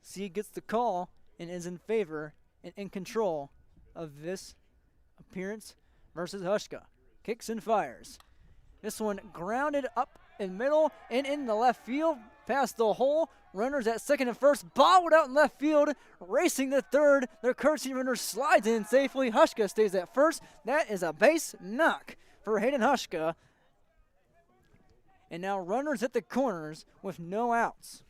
Sieg gets the call and is in favor and in control of this appearance versus Hushka. Kicks and fires. This one grounded up in middle and in the left field past the hole. Runners at second and first, bobbled out in left field, racing to third. Their courtesy runner slides in safely. Hushka stays at first. That is a base knock for Hayden Hushka. And now runners at the corners with no outs.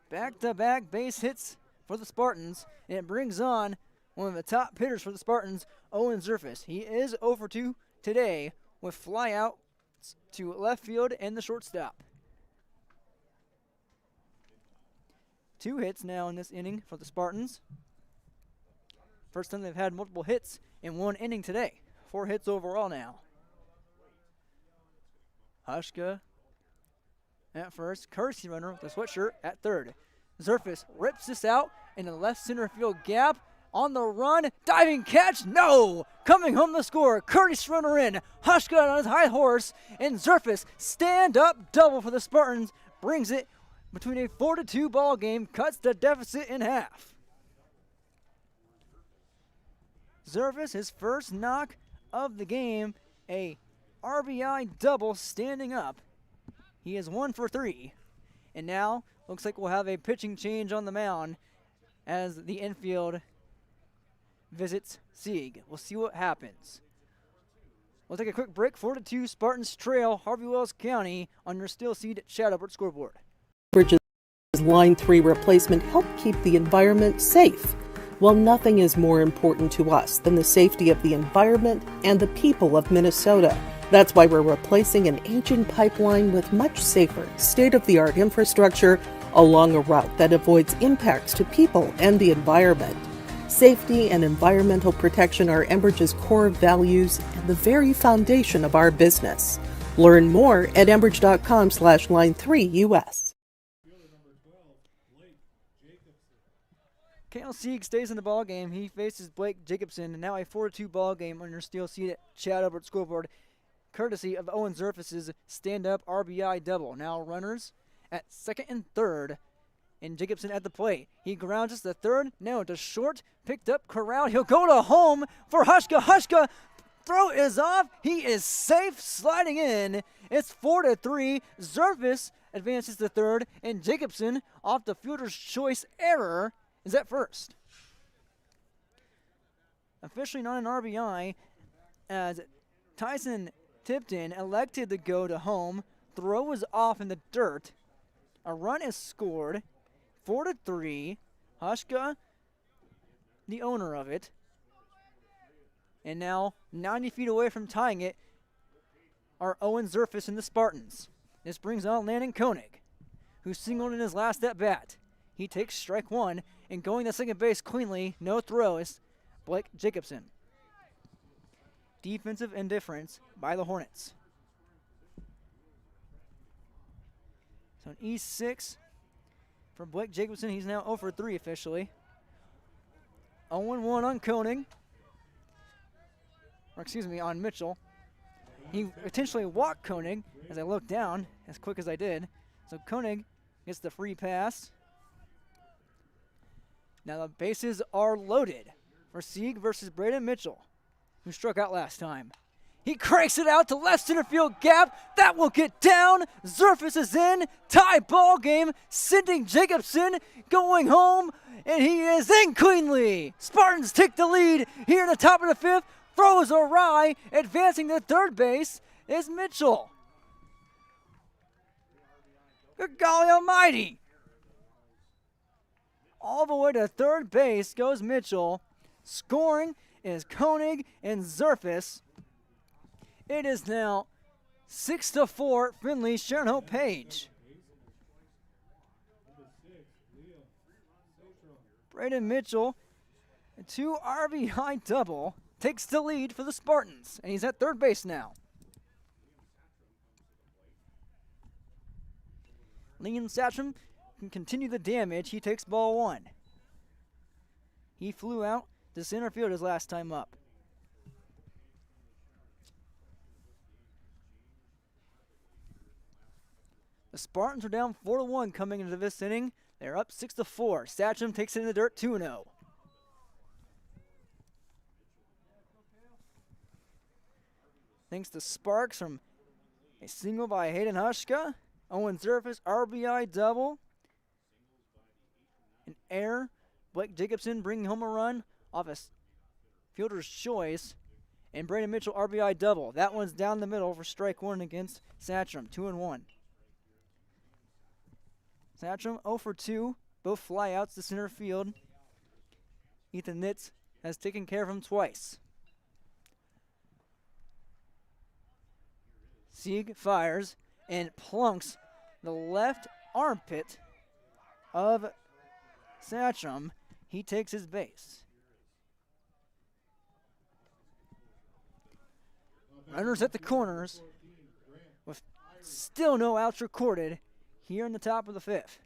Back-to-back base hits for the Spartans, and it brings on one of the top hitters for the Spartans, Owen Zerfus. He is 0 for 2 today with fly out to left field and the shortstop. 2 hits now in this inning for the Spartans. First time they've had multiple hits in one inning today. 4 hits overall now. Hushka at first, courtesy runner with the sweatshirt at third. Zerfus rips this out in the left center field gap. On the run, diving catch, no! Coming home to score, courtesy runner in. Hushka on his high horse, and Zerfus stand-up double for the Spartans. Brings it between a 4-2 ball game, cuts the deficit in half. Zerfus, his first knock of the game, a RBI double standing up. He is 1 for 3. And now, looks like we'll have a pitching change on the mound as the infield visits Sieg. We'll see what happens. We'll take a quick break. 4-2 Spartans trail Harvey Wells County on your Steel Seed Chatterbird scoreboard. Bridges Line 3 replacement help keep the environment safe. Well, nothing is more important to us than the safety of the environment and the people of Minnesota. That's why we're replacing an ancient pipeline with much safer, state-of-the-art infrastructure along a route that avoids impacts to people and the environment. Safety and environmental protection are Enbridge's core values and the very foundation of our business. Learn more at enbridge.com/line3US. Kale Sieg stays in the ball game. He faces Blake Jacobson, and now a 4-2 ball game on your Steel Seat Chatterbird scoreboard, courtesy of Owen Zerfus' stand-up RBI double. Now runners at second and third, and Jacobson at the plate. He grounds us to third, now to short, picked up, corralled. He'll go to home for Hushka. Hushka, throw is off. He is safe, sliding in. It's 4-3. Zerfus advances to third, and Jacobson, off the fielder's choice error, is at first. Officially not an RBI, as Tyson Tipton elected to go to home. Throw was off in the dirt. A run is scored. 4-3. Hushka, the owner of it. And now 90 feet away from tying it are Owen Zerfus and the Spartans. This brings on Landon Koenig, who singled in his last at bat. He takes strike one, and going to second base cleanly, no throw, is Blake Jacobson. Defensive indifference by the Hornets. So an E6 for Blake Jacobson. He's now 0 for 3 officially. 0-1 on Koenig. Or excuse me, on Mitchell. He potentially walked Koenig as I looked down as quick as I did. So Koenig gets the free pass. Now the bases are loaded for Sieg versus Braden Mitchell, who struck out last time. He cranks it out to left center field gap. That will get down. Zerfus is in. Tie ball game. Sending Jacobson going home, and he is in cleanly. Spartans take the lead here in the top of the 5th. Throws awry. Advancing to third base is Mitchell. Good golly almighty. All the way to third base goes Mitchell. Scoring is Koenig and Zerfus. It is now 6-4 Finley, Sharon Hope Page. Braden Mitchell, a 2 RBI double, takes the lead for the Spartans, and he's at third base now. Liam Satcham can continue the damage. He takes ball 1. He flew out to center field his last time up. The Spartans are down 4-1 coming into this inning. They're up 6-4. Satcham takes it in the dirt 2-0. Thanks to sparks from a single by Hayden Hushka. Owen Zerfus, RBI double. An error. Blake Jacobson bringing home a run off a fielder's choice. And Braden Mitchell, RBI double. That one's down the middle for strike 1 against Satcham. 2-1. Satcham 0 for 2. Both flyouts to center field. Ethan Nitz has taken care of him twice. Sieg fires and plunks the left armpit of Satcham. He takes his base. Runners at the corners with still no outs recorded here in the top of the 5th.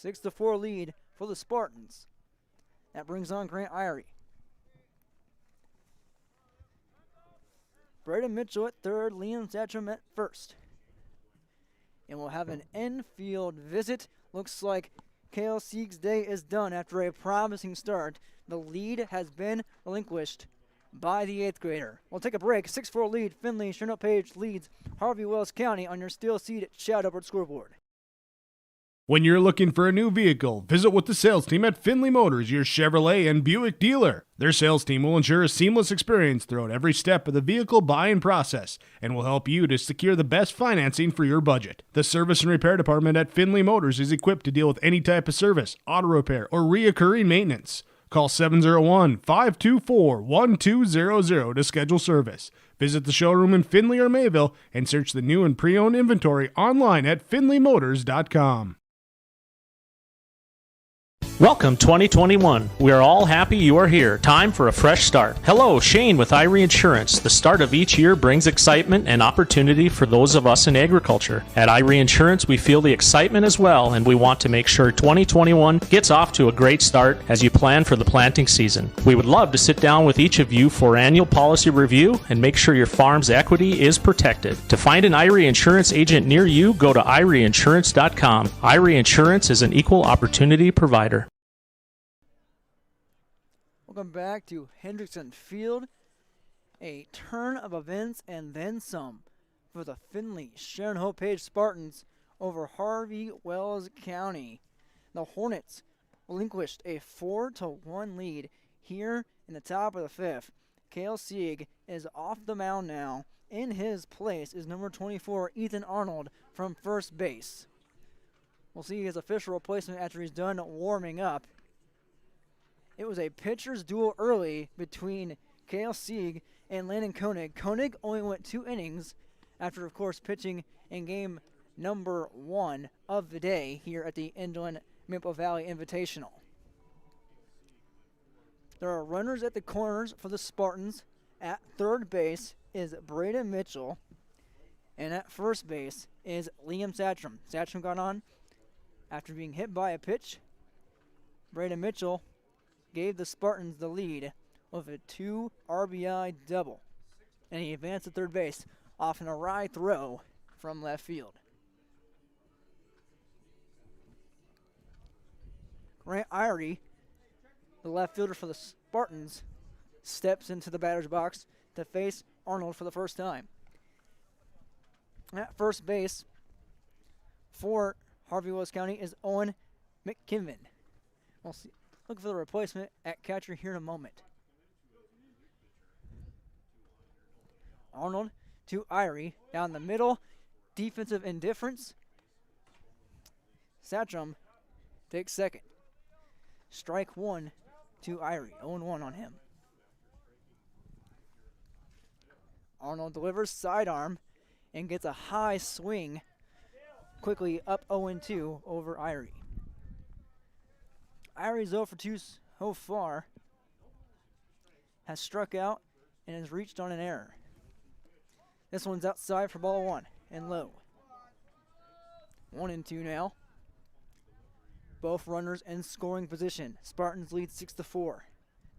6-4 lead for the Spartans. That brings on Grant Irie. Braden Mitchell at third, Liam Satcham at first. And we'll have an infield visit. Looks like Kale Sieg's day is done after a promising start. The lead has been relinquished by the 8th grader. We'll take a break. 6-4 lead. Finley, Sharon Page leads Harvey Wells County on your Steel Seed Shout Upward scoreboard. When you're looking for a new vehicle, visit with the sales team at Finley Motors, your Chevrolet and Buick dealer. Their sales team will ensure a seamless experience throughout every step of the vehicle buying process and will help you to secure the best financing for your budget. The service and repair department at Finley Motors is equipped to deal with any type of service, auto repair, or reoccurring maintenance. Call 701-524-1200 to schedule service. Visit the showroom in Finley or Mayville and search the new and pre-owned inventory online at finleymotors.com. Welcome 2021. We are all happy you are here. Time for a fresh start. Hello, Shane with Irie Insurance. The start of each year brings excitement and opportunity for those of us in agriculture. At Irie Insurance, we feel the excitement as well, and we want to make sure 2021 gets off to a great start as you plan for the planting season. We would love to sit down with each of you for annual policy review and make sure your farm's equity is protected. To find an Irie Insurance agent near you, go to IrieInsurance.com. Irie Insurance is an equal opportunity provider. Welcome back to Hendrickson Field. A turn of events and then some for the Finley Sharon Hope Page Spartans over Harvey Wells County. The Hornets relinquished a 4-1 lead here in the top of the 5th. Kale Sieg is off the mound now. In his place is number 24, Ethan Arnold from first base. We'll see his official replacement after he's done warming up. It was a pitcher's duel early between Kale Sieg and Landon Koenig. Koenig only went 2 innings after, of course, pitching in game number 1 of the day here at the Inland Maple Valley Invitational. There are runners at the corners for the Spartans. At third base is Braden Mitchell, and at first base is Liam Satcham. Satcham got on After being hit by a pitch, Braden Mitchell gave the Spartans the lead with a 2 RBI double. And he advanced to third base off an awry throw from left field. Grant Irie, the left fielder for the Spartans, steps into the batter's box to face Arnold for the first time. At first base for Harvey Willis County is Owen McKinnon. We'll see. Look for the replacement at catcher here in a moment. Arnold to Irie down the middle. Defensive indifference. Satcham takes second. Strike one to Irie. 0-1 on him. Arnold delivers sidearm and gets a high swing. Quickly up 0-2 over Irie. Irie's 0 for 2 so far. Has struck out and has reached on an error. This one's outside for ball 1 and low. 1-2 now. Both runners in scoring position. Spartans lead 6-4.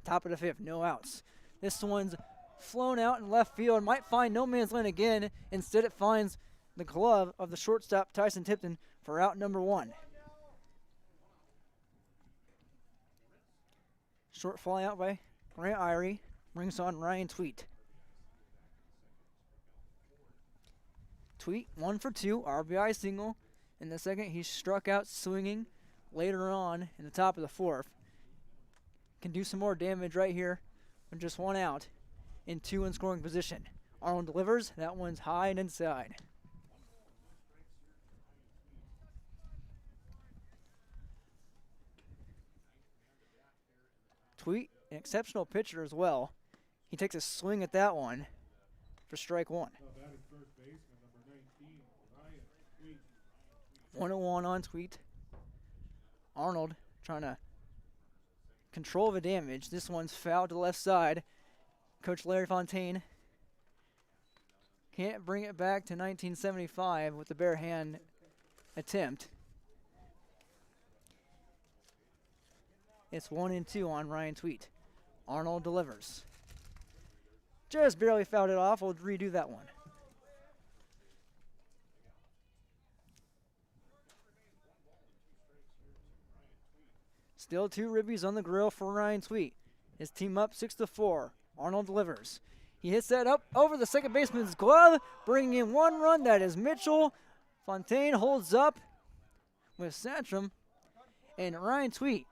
Top of the 5th, no outs. This one's flown out in left field. Might find no man's land again. Instead, it finds the glove of the shortstop Tyson Tipton for out number 1. Short fly out by Grant Irie brings on Ryan Tweet. Tweet 1 for 2, RBI single. In the second, he struck out swinging later on in the top of the 4th. Can do some more damage right here with just 1 out in 2 in scoring position. Arnold delivers. That one's high and inside. Tweet, an exceptional pitcher as well. He takes a swing at that one for strike 1. 1-1 on Tweet. Arnold trying to control the damage. This one's fouled to the left side. Coach Larry Fontaine can't bring it back to 1975 with the bare hand attempt. It's 1-2 on Ryan Tweet. Arnold delivers. Just barely fouled it off. We'll redo that one. Still 2 ribbies on the grill for Ryan Tweet. His team up 6-4. Arnold delivers. He hits that up over the second baseman's glove, bringing in 1 run. That is Mitchell. Fontaine holds up with Satcham. And Ryan Tweet,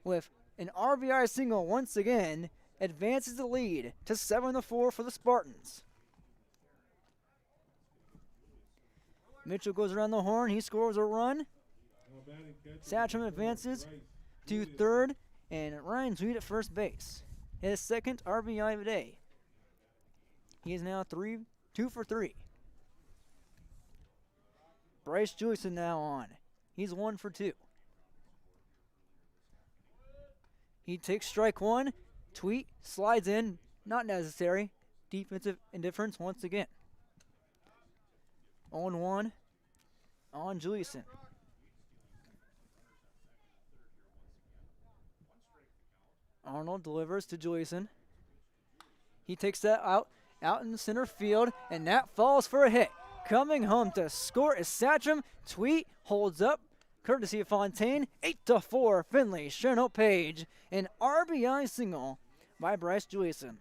with an RBI single once again, advances the lead to 7-4 for the Spartans. Mitchell goes around the horn. He scores a run. Satcham advances to third, and Ryan Tweet at first base. His second RBI of the day. He is now 2 for 3. Bryce Juliuson now on. He's 1 for 2. He takes strike 1. Tweet slides in. Not necessary. Defensive indifference once again. 0-1 on Juliuson. Arnold delivers to Juliuson. He takes that out in the center field, and that falls for a hit. Coming home to score is Satcham. Tweet holds up, courtesy of Fontaine. 8-4, Finley, Sharon Page. An RBI single by Bryce Juliuson.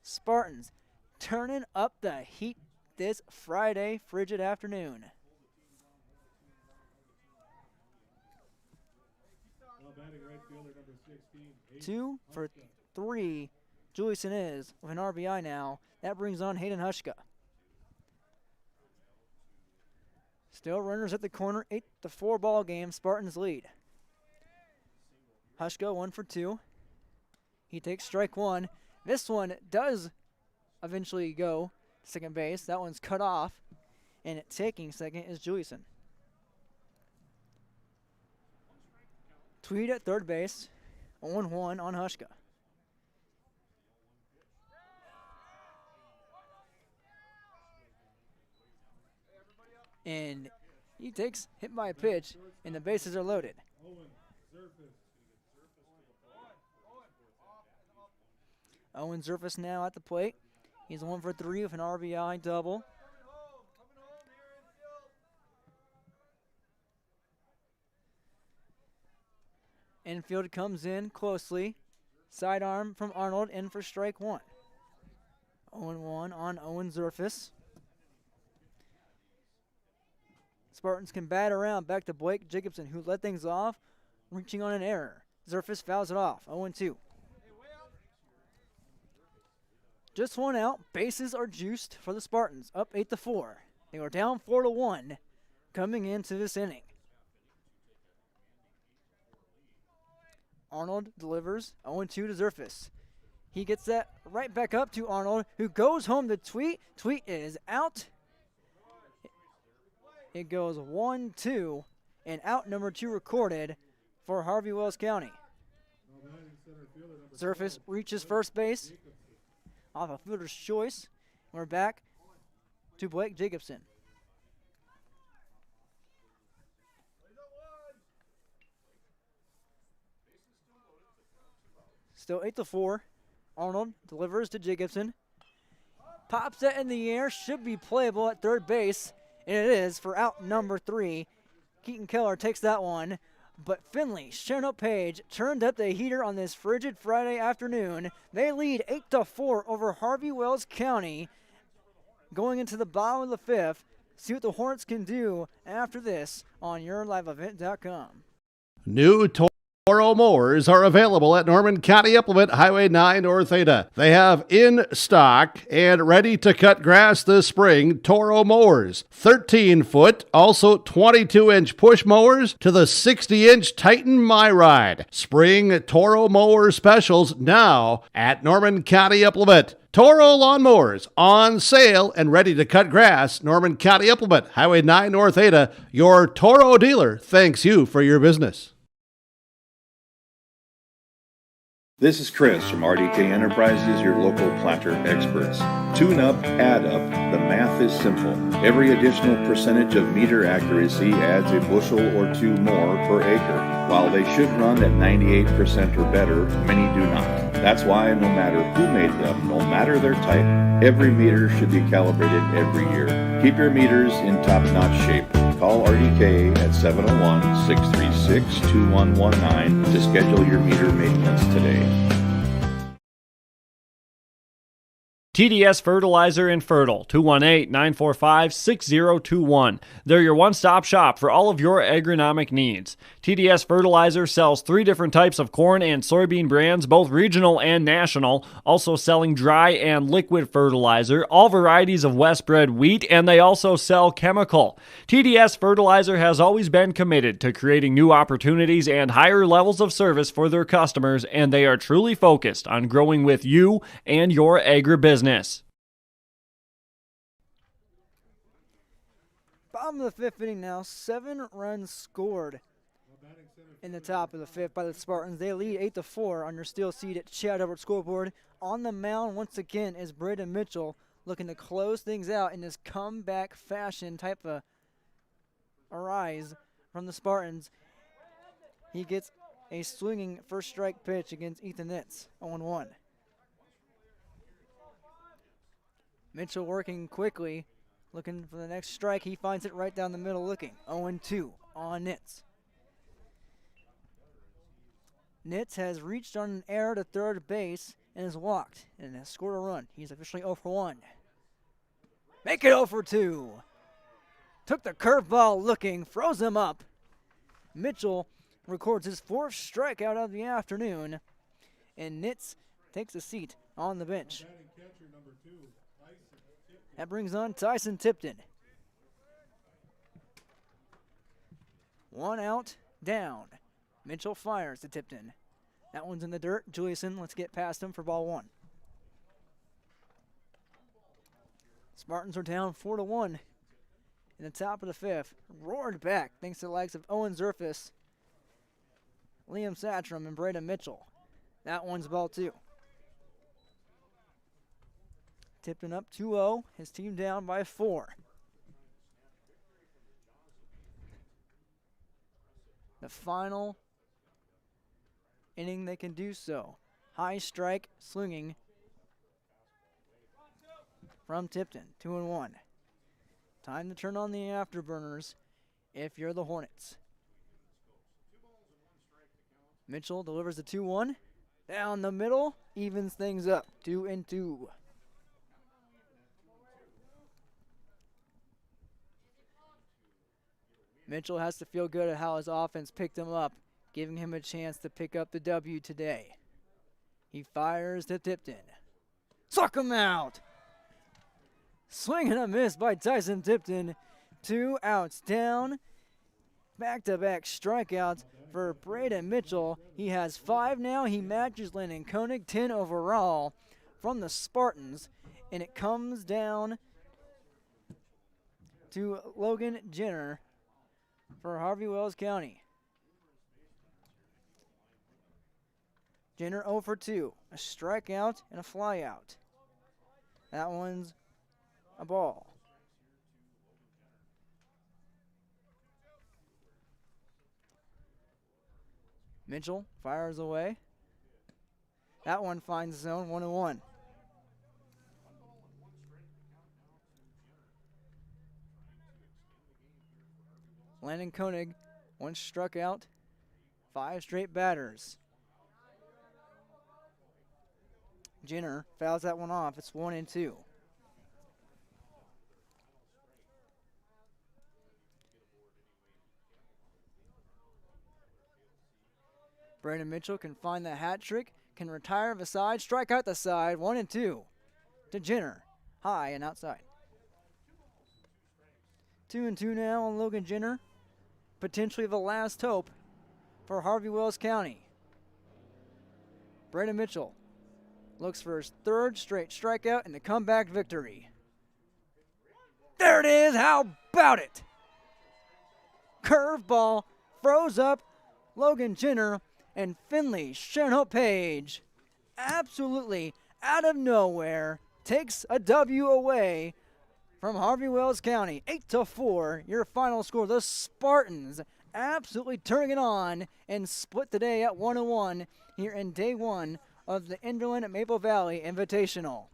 Spartans turning up the heat this Friday frigid afternoon. Two for 3, Juliuson is with an RBI now. That brings on Hayden Hushka. Still runners at the corner, 8-4 ball game. Spartans lead. Hushka 1 for 2. He takes strike 1. This one does eventually go to second base. That one's cut off, and taking second is Juliuson. Tweed at third base. 0-1 on Hushka. And he takes hit by a pitch. And the bases are loaded. Owen Zerfus now at the plate. He's 1 for 3 with an RBI double. Infield comes in closely. Sidearm from Arnold in for strike 1. 0-1 on Owen Zerfus. Spartans can bat around back to Blake Jacobson, who led things off, reaching on an error. Zerfus fouls it off. 0-2. Just 1 out. Bases are juiced for the Spartans. Up 8-4. They were down 4-1 coming into this inning. Arnold delivers 0-2 to Zerfus. He gets that right back up to Arnold, who goes home to Tweet. Tweet is out. It goes 1-2, and out number 2 recorded for Harvey Wells County. Zerfus reaches first base off a fielder's choice. We're back to Blake Jacobson. Still 8-4. Arnold delivers to Jacobson. Pops it in the air. Should be playable at third base. And it is for out number 3. Keaton Keller takes that one. But Finley, Sharon Page, turned up the heater on this frigid Friday afternoon. They lead 8-4 over Harvey Wells County. Going into the bottom of the 5th. See what the Hornets can do after this on YourLiveEvent.com. New Toro mowers are available at Norman County Implement, Highway 9 North Ada. They have in stock and ready to cut grass this spring Toro mowers. 13-foot, also 22-inch push mowers to the 60-inch Titan MyRide. Spring Toro mower specials now at Norman County Implement. Toro lawnmowers on sale and ready to cut grass. Norman County Implement, Highway 9 North Ada. Your Toro dealer thanks you for your business. This is Chris from RDK Enterprises, your local planter experts. Tune up, add up, the math is simple. Every additional percentage of meter accuracy adds a bushel or 2 more per acre. While they should run at 98% or better, many do not. That's why no matter who made them, no matter their type, every meter should be calibrated every year. Keep your meters in top-notch shape. Call RDK at 701-636-2119 to schedule your meter maintenance today. TDS Fertilizer and Fertile, 218-945-6021. They're your one-stop shop for all of your agronomic needs. TDS Fertilizer sells 3 different types of corn and soybean brands, both regional and national, also selling dry and liquid fertilizer, all varieties of West-bred wheat, and they also sell chemical. TDS Fertilizer has always been committed to creating new opportunities and higher levels of service for their customers, and they are truly focused on growing with you and your agribusiness. Bottom of the 5th inning now, 7 runs scored in the top of the 5th by the Spartans. They lead 8-4 on your steel seat at Chad Edwards scoreboard. On the mound once again is Braden Mitchell, looking to close things out in this comeback fashion type of arise from the Spartans. He gets a swinging first strike pitch against Ethan Nitz, 0-1. Mitchell working quickly, looking for the next strike. He finds it right down the middle looking. 0-2 on Nitz. Nitz has reached on an error to third base and is walked and has scored a run. He's officially 0-1. Make it 0-2. Took the curveball looking, froze him up. Mitchell records his 4th strikeout of the afternoon, and Nitz takes a seat on the bench. That brings on Tyson Tipton. 1 out, down. Mitchell fires to Tipton. That one's in the dirt. Juliuson, let's get past him for ball 1. Spartans are down 4-1 in the top of the 5th. Roared back thanks to the likes of Owen Zerfus, Liam Satchram, and Braden Mitchell. That one's ball 2. Tipton up 2-0. His team down by 4. The final inning they can do so. High strike, swinging from Tipton. 2-1. Time to turn on the afterburners if you're the Hornets. Mitchell delivers the 2-1. Down the middle, evens things up. 2-2. Mitchell has to feel good at how his offense picked him up, giving him a chance to pick up the W today. He fires to Tipton. Suck him out! Swing and a miss by Tyson Tipton. 2 outs down. Back-to-back strikeouts for Braden Mitchell. He has 5 now. He matches Landon Koenig, 10 overall from the Spartans. And it comes down to Logan Jenner for Harvey Wells County. Jenner 0 for 2. A strikeout and a flyout. That one's a ball. Mitchell fires away. That one finds the zone, 1-1. Landon Koenig, once struck out, 5 straight batters. Jenner fouls that one off. It's 1-2. Brandon Mitchell can find the hat trick, can retire the side, strike out the side, 1-2 to Jenner. High and outside. 2-2 now on Logan Jenner. Potentially the last hope for Harvey Wells County. Brandon Mitchell looks for his 3rd straight strikeout and the comeback victory. There it is. How about it? Curveball froze up Logan Jenner, and Finley Sharon absolutely out of nowhere takes a W away from Harvey Wells County. 8-4, your final score. The Spartans absolutely turning it on and split today at 1-1 here in day 1 of the Enderlin Maple Valley Invitational.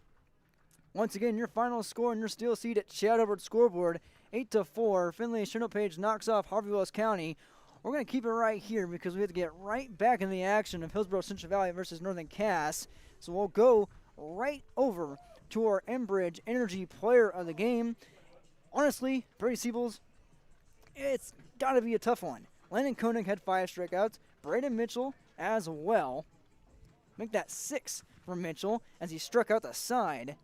Once again, your final score and your steel seed at Chad Overt's scoreboard, 8-4. Finley Sharon knocks off Harvey Wells County. We're going to keep it right here because we have to get right back in the action of Hillsborough Central Valley versus Northern Cass. So we'll go right over to our Enbridge Energy Player of the Game. Honestly, Brady Siebels, it's got to be a tough one. Landon Koenig had 5 strikeouts. Braden Mitchell as well. Make that 6 for Mitchell as he struck out the side.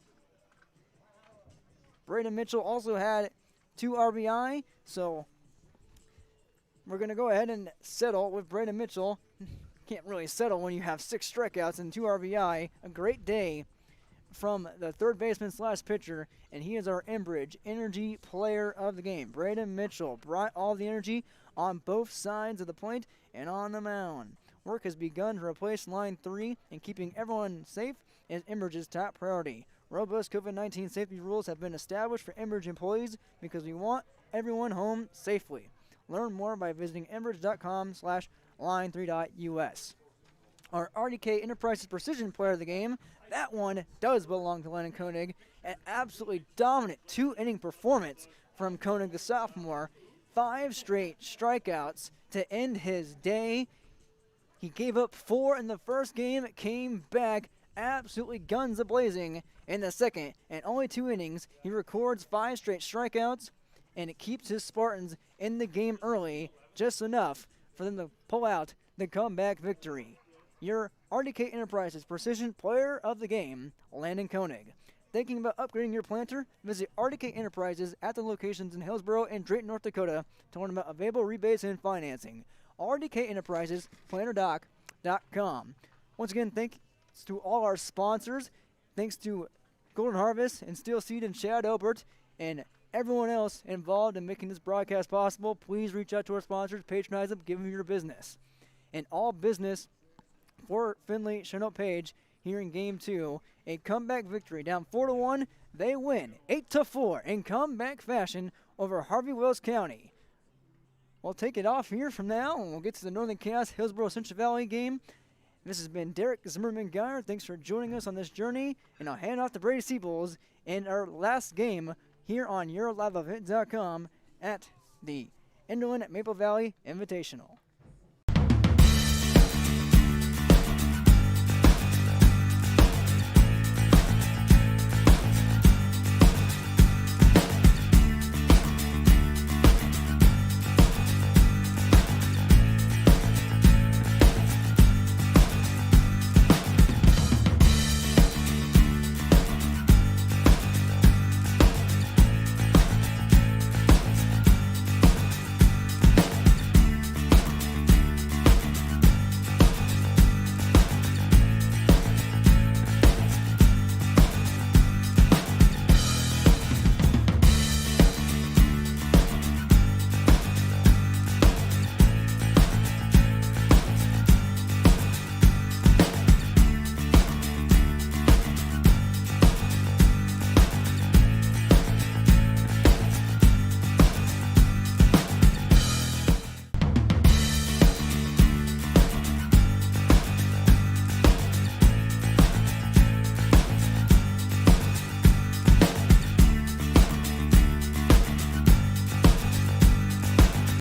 Braden Mitchell also had 2 RBI, so we're going to go ahead and settle with Braden Mitchell. Can't really settle when you have 6 strikeouts and 2 RBI. A great day from the 3rd baseman / pitcher, and he is our Enbridge Energy Player of the Game. Braden Mitchell brought all the energy on both sides of the plate and on the mound. Work has begun to replace line 3, and keeping everyone safe is Enbridge's top priority. Robust COVID-19 safety rules have been established for Enbridge employees because we want everyone home safely. Learn more by visiting enbridge.com/line3.us. Our RDK Enterprises Precision Player of the Game, that one does belong to Landon Koenig. An absolutely dominant 2-inning performance from Koenig, the sophomore. 5 straight strikeouts to end his day. He gave up 4 in the first game, came back absolutely guns a-blazing in the second. And only 2 innings, he records 5 straight strikeouts, and it keeps his Spartans in the game early, just enough for them to pull out the comeback victory. Your RDK Enterprises Precision Player of the Game, Landon Koenig. Thinking about upgrading your planter? Visit RDK Enterprises at the locations in Hillsborough and Drayton, North Dakota to learn about available rebates and financing. RDK Enterprises, planterdoc.com. Once again, thanks to all our sponsors. Thanks to Golden Harvest and Steel Seed and Chad Elbert and everyone else involved in making this broadcast possible. Please reach out to our sponsors, patronize them, give them your business. And all business for Finley Chanel Page here in Game 2. A comeback victory. Down 4-1, they win 8-4 in comeback fashion over Harvey Wells County. we'll take it off here from now, and we'll get to the Northern Chaos Hillsborough Central Valley game. This has been Derek Zimmerman-Geyer. Thanks for joining us on this journey, and I'll hand off to Brady Seabolds in our last game here on YourLiveEvent.com at the Inland Maple Valley Invitational.